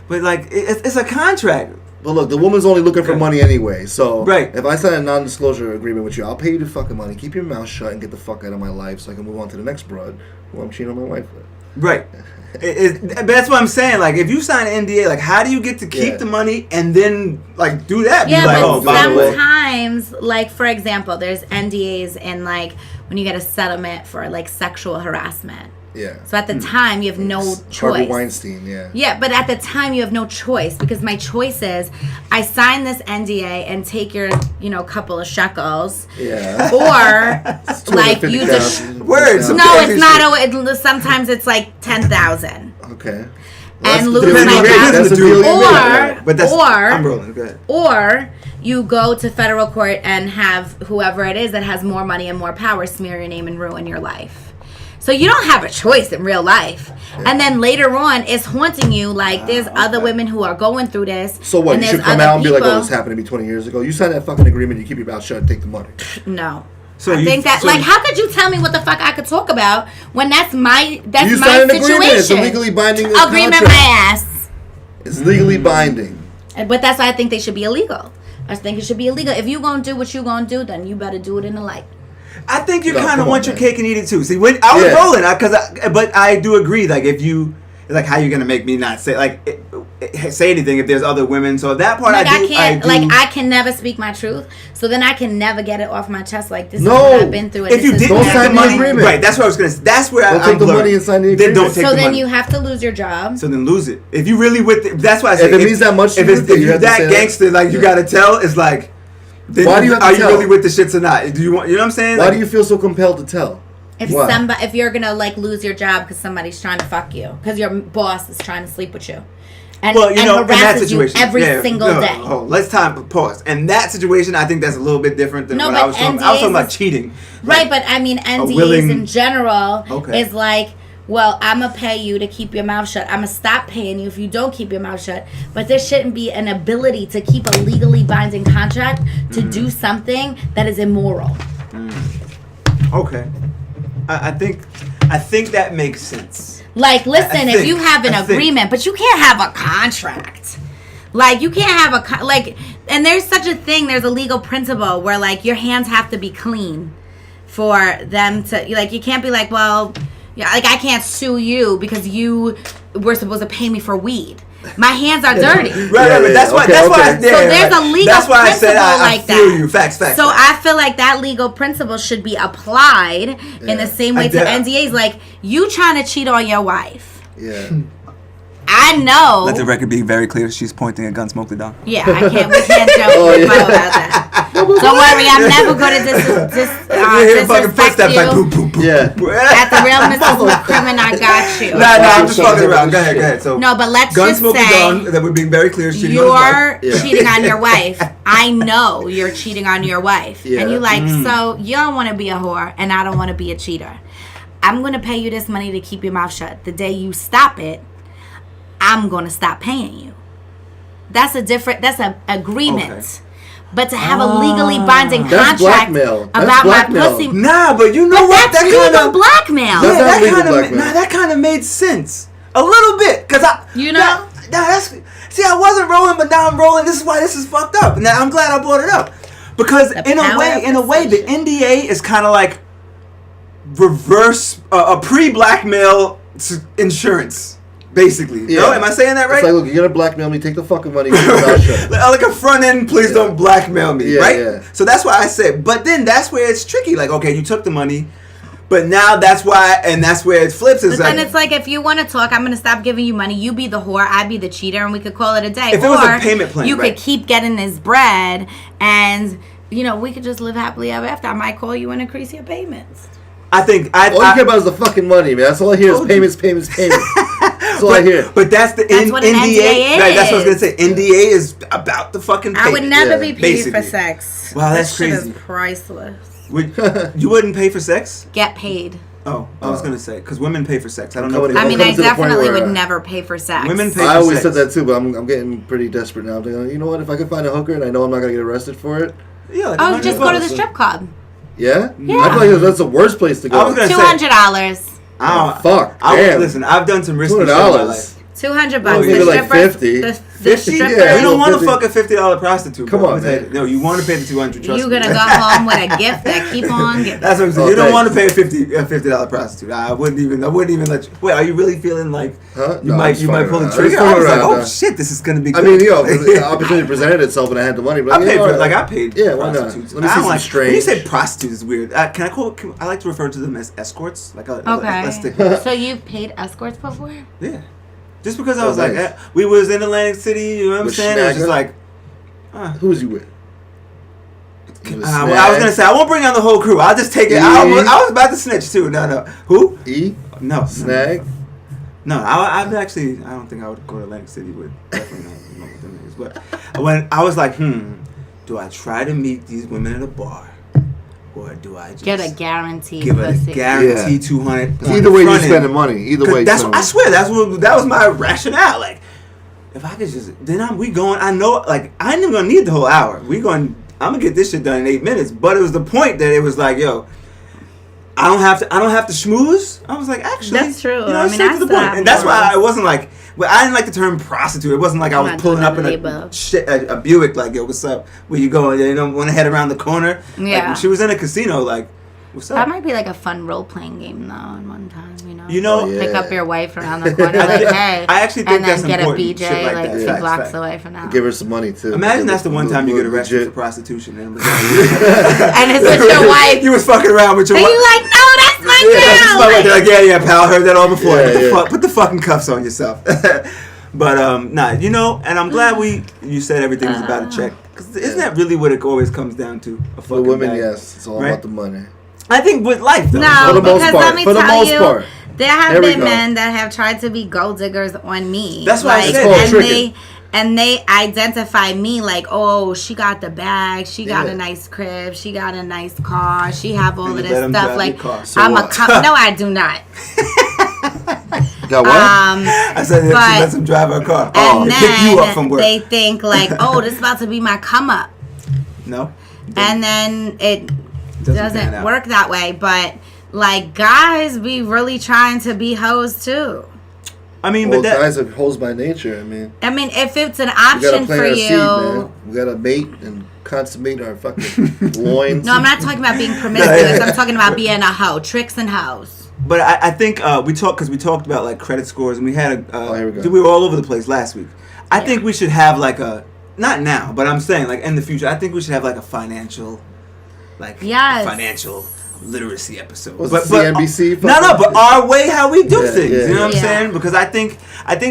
But like, it's a contract. But look, the woman's only looking for money anyway. So Right. if I sign a non-disclosure agreement with you, I'll pay you the fucking money. Keep your mouth shut and get the fuck out of my life, so I can move on to the next broad who I'm cheating on my wife with. Right. But that's what I'm saying. Like, if you sign an NDA, like, how do you get to keep the money and then, like, do that? Yeah, be like, but oh, by the way. sometimes, like, for example, there's NDAs in, like, when you get a settlement for, like, sexual harassment. Yeah. So at the time, you have no Harvey choice. Weinstein, yeah. Yeah, but at the time, you have no choice, because my choice is I sign this NDA and take your, couple of shekels. Yeah. Or, like, use a... Words. No, it's not. Sometimes it's like 10,000. Okay. And lose deal my you made. job. That's the deal you made. But that's, or I'm rolling. Go ahead. Or you go to federal court and have whoever it is that has more money and more power smear your name and ruin your life. So you don't have a choice in real life. Yeah. And then later on, it's haunting you. Like, there's other women who are going through this. So what? And You should come out and be like, oh, this happened to me 20 years ago. You signed that fucking agreement, you keep your mouth shut and take the money. No. So I think that, how could you tell me what the fuck I could talk about when that's my you situation? signed an agreement. It's a legally binding agreement. Contract. My ass. It's legally binding. But that's why I think they should be illegal. I think it should be illegal. If you gonna do what you gonna do, then you better do it in the light. I think you kind of want your cake and eat it too. See, when I was rolling, but I do agree. Like, if you, like, how you gonna make me not say say anything if there's other women? So that part, like, I do. I can never speak my truth. So then I can never get it off my chest. Like, this is No. what I've been through. And If you didn't Don't take sign the money, agreement. right? That's what I was gonna say. That's where Don't I'm take the blurred. money and sign the Then don't agreement. take So the then money. you have to lose your job. So then lose it. If you really that's why I say if it means that much to if you, it's then you if have you're to that say gangster, like, you gotta tell. It's like, then Why do you have to are tell? you really with the shits or not? Do you want? You know what I'm saying? Why Like, do you feel so compelled to tell? If you're gonna, like, lose your job because somebody's trying to fuck you, because your boss is trying to sleep with you, and in that harasses you situation, every single day. Oh, let's pause. In that situation, I think that's a little bit different than No, what but I was talking about. I was talking NDAs about cheating. Right, but I mean, NDAs willing- in general Okay. is like well, I'm going to pay you to keep your mouth shut. I'm going to stop paying you if you don't keep your mouth shut. But there shouldn't be an ability to keep a legally binding contract to do something that is immoral. Okay. I think that makes sense. Like, listen, if you have an agreement, but you can't have a contract. Like, you can't have and there's such a thing, there's a legal principle where, like, your hands have to be clean for them to, like, you can't be like, well, yeah, like, I can't sue you because you were supposed to pay me for weed. My hands are dirty. Right. That's why. So there's a legal that's why principle I feel that. You. Facts. So I feel like that legal principle should be applied in the same way to NDAs. Like, you trying to cheat on your wife. Yeah. I know. Let the record be very clear. She's pointing at Gunsmoke the Don. Yeah, we can't joke about that. Don't worry, I'm never going to disrespect you. Like, boop, boop, boop. Yeah. At the real Mrs. McCrimmon, I got you. Nah, I'm just fucking around. Go ahead. So no, but let's just Gunsmoke say the Don, that we're being very clear. You're cheating on your wife. I know you're cheating on your wife. Yeah. And you like, so you don't want to be a whore, and I don't want to be a cheater. I'm going to pay you this money to keep your mouth shut. The day you stop it, I'm going to stop paying you. That's an agreement. Okay. But to have a legally binding contract about my pussy. Nah, but you know what? That's legal blackmail. That kind of made sense. A little bit. Because I wasn't rolling, but now I'm rolling. This is why this is fucked up. Now I'm glad I brought it up. Because in a way, the NDA is kind of like reverse, a pre-blackmail insurance. Basically, no? Am I saying that right? It's like, look, you're gonna blackmail me. Take the fucking money. Like a front end, please don't blackmail me, right? Yeah. So that's why I said. But then that's where it's tricky. Like, okay, you took the money, but now that's where it flips. But then it's like, if you want to talk, I'm gonna stop giving you money. You be the whore, I be the cheater, and we could call it a day. If it was a payment plan, you could keep getting this bread, and we could just live happily ever after. I might call you and increase your payments. All you care about is the fucking money, man. That's all I hear is payments. That's all I hear. But that's the NDA. Is. Right, that's what I was gonna say. NDA is about the fucking payment. I would never be paid for sex. Wow, that's crazy. Shit is priceless. You wouldn't pay for sex? Get paid. Oh, I was gonna say, because women pay for sex. I don't know. I definitely would never pay for sex. Women pay for sex. I always said that too, but I'm getting pretty desperate now. I'm thinking, you know what? If I could find a hooker and I know I'm not gonna get arrested for it. Yeah. Like just go to the strip club. Yeah? I feel like that's the worst place to go. I was gonna $200. Oh, fuck. Damn. Listen, I've done some risky shit in my life. $200. Maybe like 50. The stripper. You don't want to fuck a $50 prostitute. Come on, man. No, you want to pay the $200. Trust You're gonna go home with a gift that keep on giving. That's what I'm saying. You don't want to pay a $50 prostitute. I wouldn't even let you. Wait, are you really feeling like you might pull the trigger? I was like, oh shit, this is gonna be good. I mean, the opportunity presented itself and I had the money. But I paid. Yeah, why not? Let me see some strange. When you say prostitute is weird. I like to refer to them as escorts. Okay. So you've paid escorts before? Yeah. Just because I was like, we was in Atlantic City, you know what I'm saying? It was just like, who was you with? I was gonna say I won't bring on the whole crew. I'll just take it. I was about to snitch too. No. Who? No. Snag. No, I've actually. I don't think I would go to Atlantic City with. Definitely not with them niggas. But when I was like, do I try to meet these women at a bar? Or do I just get a guarantee? Give a guarantee 200. Either way, you're spending money. Either way, I swear that was my rationale. Like, if I could just we going. I know, like, I ain't even gonna need the whole hour. I'm gonna get this shit done in 8 minutes. But it was the point that it was like, yo, I don't have to schmooze. I was like, actually, that's true. I mean, that's the point, and that's why I wasn't like. But I didn't like the term prostitute. It wasn't like I was pulling up in a Buick, like, yo, what's up? Where you going? Want to head around the corner? Yeah. Like, she was in a casino, like, what's up? That might be like a fun role-playing game, though, in one time, Pick up your wife around the corner, like, hey. I actually think that's important. And then get a BJ, like 2 blocks away from now. Give her some money, too. Imagine that's the one time you get arrested for prostitution. And it's with your wife. You was fucking around with your wife. And you like, no, that's my girl. They're like, yeah, pal, I heard that all before. Put the fucking cuffs on yourself. But and I'm glad you said everything was about a check. Because isn't that really what it always comes down to? For women, yes, it's all about the money. I think with life, though. No, for the most because part. let me For the tell most you, part. there have been men that have tried to be gold diggers on me. That's why I said. And they identify me like, oh, she got the bag, she got a nice crib, she got a nice car, she have all of this stuff. Like, I'm a no, I do not. Got what? I said if she lets him drive her car. And to pick you up from then work. they think like, oh, this is about to be my come up. No. And then it pan doesn't out. work that way. But like guys be really trying to be hoes too. I mean, Well, but that. guys are hoes by nature. I mean, if it's an we gotta option plant for our you. seed, man. We gotta mate and consummate our fucking loins. No, I'm not talking about being promiscuous. I'm talking about being a hoe. Tricks and hoes. But I think we talked about like credit scores, and we had here we go. we were all over the place last week. I think we should have like a, not now, but I'm saying like in the future, I think we should have like a financial, financial literacy episode. Was it CNBC? No, but our way how we do Yeah, things. yeah, You know what I'm yeah. saying? Because I think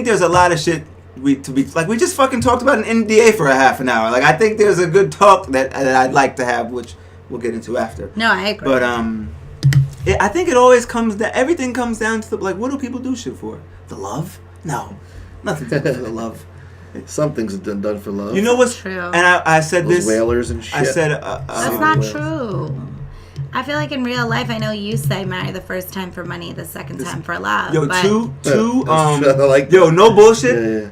there's a lot of shit we just fucking talked about an NDA for a half an hour. Like I think there's a good talk that I'd like to have, which we'll get into after. No, I agree. But I think it always comes down. Everything comes down to like, what do people do shit for? The love? No, nothing to do for the love. Some things are done for love. You know what's True. And I said Those this. whalers and shit. I said That's not true. I feel like in real life, I know you say marry the first time for money, the second time for love. yo but two I like yo that. no bullshit. Yeah.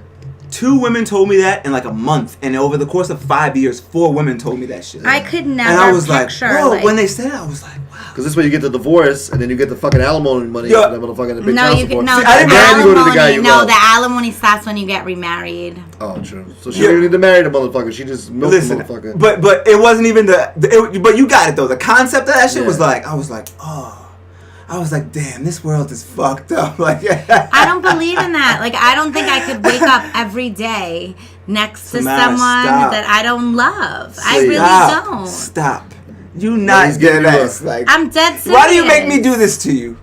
2 women told me that in like a month, and over the course of 5 years, 4 women told me that shit. I could never and I was picture. like, bro, like, when they said it, I was like, wow. Because this way you get the divorce, and then you get the fucking alimony money. Yo. And that motherfucking the big no, child you support. can, no, See, the I didn't Then you go to the alimony. guy you No, love. the alimony stops when you get remarried. Oh, true. So she didn't need to marry the motherfucker. She just milked Listen, the motherfucker. but it wasn't even but you got it though. The concept of that shit was Yeah. like, I was like, damn, this world is fucked up. Like, I don't believe in that. Like, I don't think I could wake up every day next to Samara, someone stop. that I don't love. I Please. really Stop. don't. Stop. You not he's getting getting you ass. a- Like, I'm dead serious. why do you make me do this to you?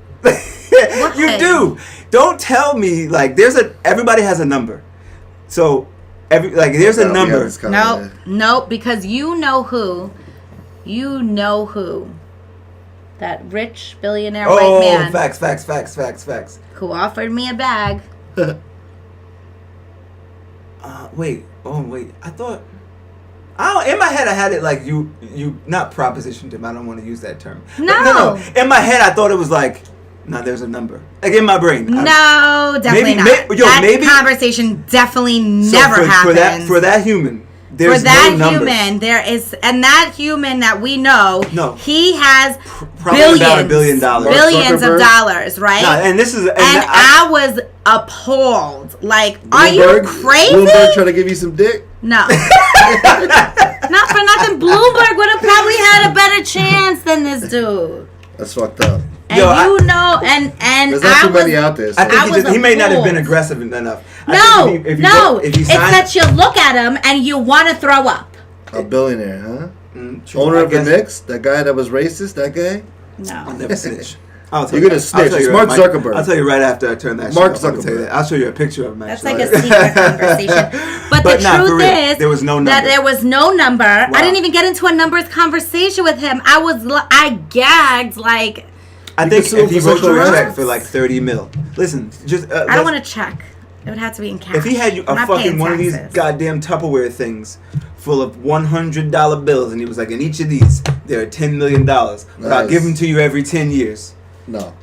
You do. Don't tell me like everybody has a number. So there's a We have number. this kind Nope, of- nope, because you know who. That rich billionaire white Oh, man facts. who offered me a bag. Wait. I thought. In my head, I had it like you not propositioned him. I don't want to use that term. But No. In my head, I thought it was like, no, there's a number. Like in my brain. No, definitely not. That maybe conversation definitely so never happened. For that human, there's For that no numbers. human, there is, and that human that we know, No. he has Probably about $1 billion. billions of Zuckerberg? dollars, right? No, and this is and I was appalled. Like, are you Bloomberg? crazy? Bloomberg trying to give you some dick? No. Not for nothing. Bloomberg would have probably had a better chance than this dude. That's fucked up. And Yo, and There's not I too was, many out there. So. I think was he may not have been appalled. aggressive enough. No, I think if you it's sign that you look at him and you want to throw up. A billionaire, huh? true, Owner I of the guess. Knicks? That guy that was racist? That guy? I'll No. never snitch. I'll tell You're you. gonna I'll snitch. tell It's you Mark right- Zuckerberg. I'll tell you right after I turn that Mark shit off. I'll tell you Zuckerberg. that. I'll show you a picture of him. That's Actually. like a secret conversation. But the nah, for truth real, is there was no that number. there was no number. Wow. I didn't even get into a numbers conversation with him. I gagged like I You think could sue him if he for wrote you sexual a check harassment. for like 30 mil. Listen, just I don't want to check. It would have to be in cash. if he had you I'm a not fucking paying one of these taxes. goddamn Tupperware things full of $100 bills, and he was like, in each of these there are $10 million, but I'll Nice. give them to you every 10 years. No.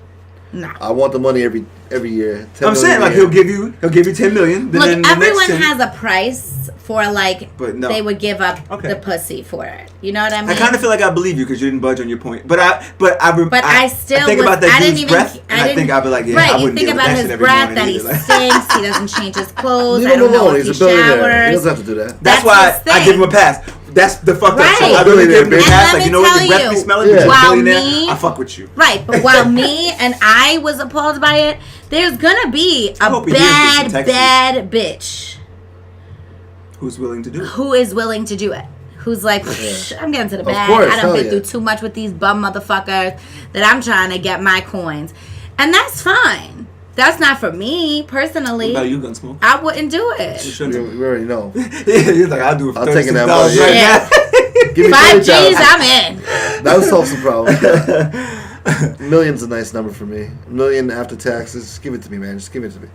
No. I want the money every year. 10 I'm saying million like a year. he'll give you 10 million. Then Look, then the everyone next 10 has a price for like But no. they would give up Okay. the pussy for it. You know what I mean? I kind of feel like I believe you because you didn't budge on your point. But I still think was, about that I dude's didn't even. breath, and I think I'd be like, yeah, right, I you wouldn't think deal with about that his shit every breath morning that he either. Like- stinks. He doesn't change his clothes. Leave I him don't know alone. if he He's a billionaire. He showers. doesn't have to do that. That's That's why his I give him a thing. pass. That's the fucked up shit. Right. I really give him a And pass. let Like, me you know what? Your tell breath be you, smelling, Yeah. but you're a while billionaire. me- I fuck with you. Right, but while me and I was appalled by it, there's gonna be a hope he hears this and bad, texts bad bitch Who's willing to do it? who is willing to do it. Who's like, "Psh, I'm getting to the Of bag. course, I done hell been yeah. through too much with these bum motherfuckers that I'm trying to get my coins. And that's fine. That's not for me, personally. What about you, Gunsmoke? I wouldn't do You it. shouldn't. We already know. Yeah, he's like, I'll do it for I'll take that $36 money, right yeah. now. Give me 5 G's, 20,000. I'm in. That would solve some problems. Million's a nice number for me. A million after taxes. Just give it to me, man. Just give it to me.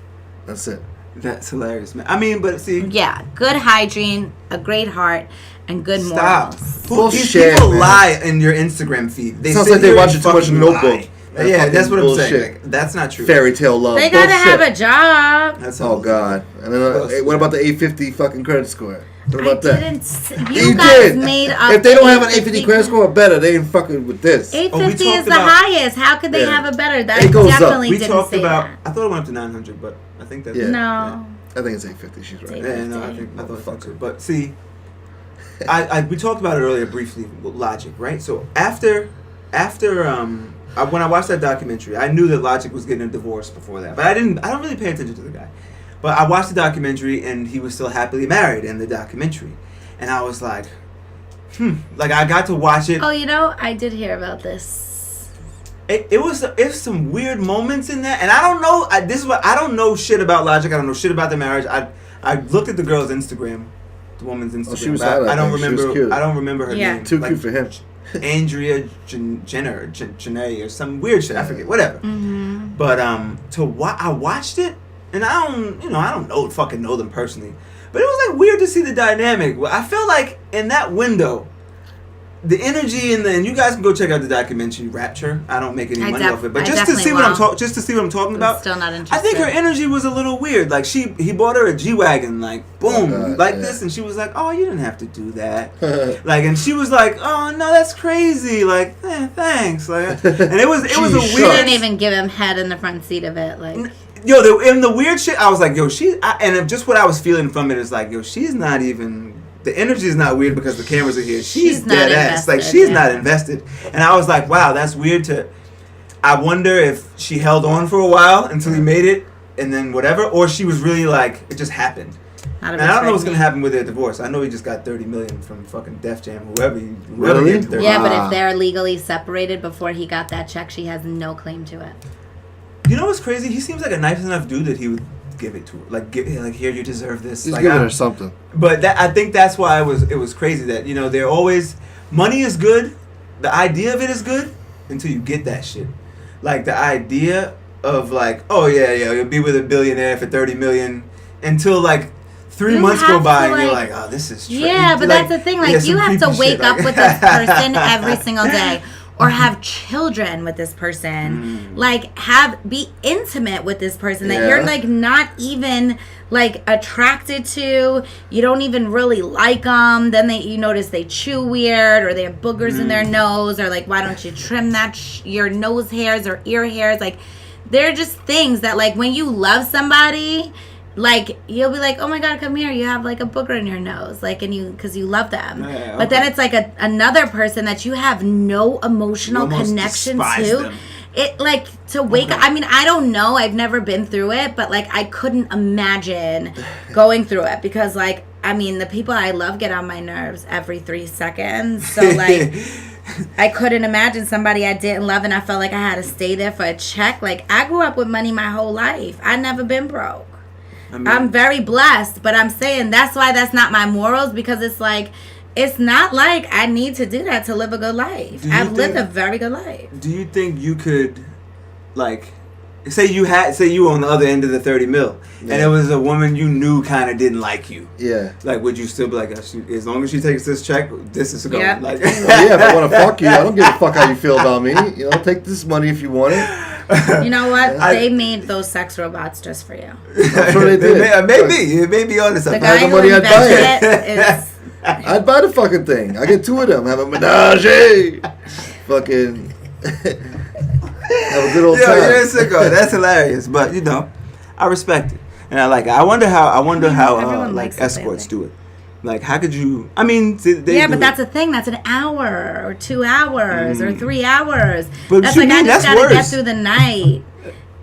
That's it. That's hilarious, man. I mean, but see, Yeah, good hygiene, a great heart, and good stop. morals. These Bullshit, people man. lie in your Instagram feed. They Sounds sit like they here watch and too much fucking Notebook. lie. That Yeah, that's fucking what I'm saying. bullshit. Like, that's not true. Fairy tale love. They gotta Bullshit. have a job. That's Oh God! And then what about the 850 fucking credit score? What about that? You guys made up. If they don't have an 850 credit score or better, they ain't fucking with this. 850 is talked the about- highest. How could they Yeah. have a better? That It goes up. definitely We didn't talked say about. that. I thought it went up to 900, but I think that's Yeah. No. I think it's 850. She's right. Yeah, no, I thought so Motherfucker. too. But see, we talked about it earlier briefly with Logic, right? So after when I watched that documentary, I knew that Logic was getting a divorce before that, but I don't really pay attention to the guy. But I watched the documentary, and he was still happily married in the documentary, and I was like, like I got to watch it. Oh, you know, I did hear about this. It was some weird moments in that, and I don't know. This is what I don't know shit about Logic. I don't know shit about the marriage. I looked at the girl's Instagram, the woman's Instagram. she was but hot, I don't I think. She was remember. cute. I don't remember her Yeah. name. Too Like, cute for him. Andrea Jenner, Janae, or some weird shit. I forget. Whatever. Mm-hmm. But I watched it, and I don't fucking know them personally, but it was like weird to see the dynamic. I felt like in that window, the energy and you guys can go check out the documentary Rapture. I don't make any money off it, but just to see what I'm talking about. Still not interested. I think her energy was a little weird. Like he bought her a G-Wagon, like boom, Oh, God, like yeah. this, and she was like, "Oh, you didn't have to do that." Like, and she was like, "Oh no, that's crazy." Like, thanks. Like, and it was a She weird. didn't even give him head in the front seat of it. Like, Yo, in the weird shit, I was like, yo, and just what I was feeling from it is like, yo, she's not even. The energy is not weird because the cameras are here. She's not dead ass. Like, invested, she's yeah. not invested. And I was like, wow, that's weird to. I wonder if she held on for a while until he made it, and then whatever, or she was really like, it just happened. not a And I don't know what's bitch gonna happen with their divorce. I know he just got $30 million from fucking Def Jam, whoever Really? gave him $30 Yeah, million. but Wow. if they're legally separated before he got that check, she has no claim to it. You know what's crazy? He seems like a nice enough dude that he would give it to her. Like, here, you deserve this. He's Like, giving her something. But I think that's why it was crazy that, you know, they're always, money is good, the idea of it is good until you get that shit. Like the idea of like, oh yeah, you'll be with a billionaire for $30 million until like 3 You months go have by to, and you're like- like, oh, this is Yeah, but that's the thing. Like, some you have to creepy wake shit, up like- with this person every single day, or have children with this person. Like, be intimate with this person that you're Yeah. like not even like attracted to. You don't even really like them. Then you notice they chew weird, or they have boogers in their nose, or like, why don't you trim that your nose hairs or ear hairs? Like, they're just things that like when you love somebody. Like, you'll be like, oh my God, come here, you have like a booger in your nose, like, and because you love them. Yeah, But then okay. it's like another person that you have no emotional You almost connection despise to. them. It like to wake up. I mean, I don't know. I've never been through it, but like I couldn't imagine going through it because like I mean, the people I love get on my nerves every 3 seconds. So like I couldn't imagine somebody I didn't love and I felt like I had to stay there for a check. Like I grew up with money my whole life. I never been broke. I mean, I'm very blessed, but I'm saying that's why that's not my morals because it's like it's not like I need to do that to live a good life. Do you I've lived think- a very good life. do you think you could, like, say you were on the other end of the 30 mil, and Yeah. it was a woman you knew kind of didn't like you. Yeah. Like, would you still be like, as long as she takes this check, this is going? Yeah. Like, Well, yeah, if I want to fuck you, I don't give a fuck how you feel about me. You know, take this money if you want it. You know what? I- They made those sex robots just for you. I'm sure they did. It may be on this. The had guy the who money, I'd buy invented it is. I'd buy the fucking thing. I get 2 of them. Have a menage. Fucking have a good old Yo, time. you're a sicko. That's hilarious. But, you know, I respect it. And I like it. I wonder how everyone like likes what they escorts like. do it. Like, how could you, I mean, they Yeah, do but it. that's a thing. That's an hour or 2 hours or 3 hours. But That's you like mean, I just that's gotta get worse. through the night.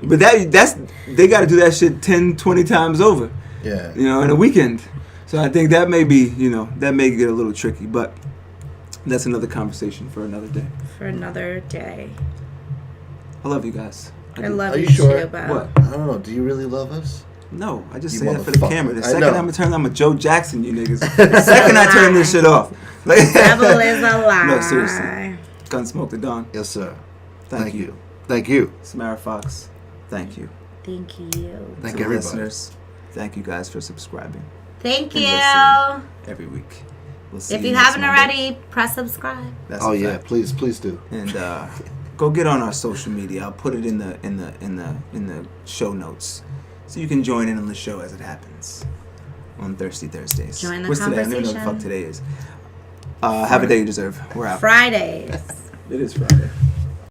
But they got to do that shit 10, 20 times over, Yeah. you know, in a weekend. So I think that may be, you know, that may get a little tricky. But that's another conversation for another day. For another day. I love you guys. I do. love Are you you sure? too, but What? I don't know. Do you really love us? No, I just You say that for the motherfucker. camera. The I second know. I'm gonna turn, I'm a Joe Jackson, you niggas. The second I turn this shit off. Like, devil is a lie. No, seriously. Gunsmoke the Dawn. Yes, sir. Thank you. Thank you. Samara Foxx. Thank you. Thank you. Thank To the everybody. listeners, thank you guys for subscribing Thank And you. listening. every week. We'll see If you next haven't Monday. already, press subscribe. That's Oh a yeah, fact. please do. And go get on our social media. I'll put it in the show notes, so you can join in on the show as it happens on Thirsty Thursdays. Join the What's today? I don't even know what the conversation. fuck today is. Have a day you deserve. We're out. Fridays. It is Friday.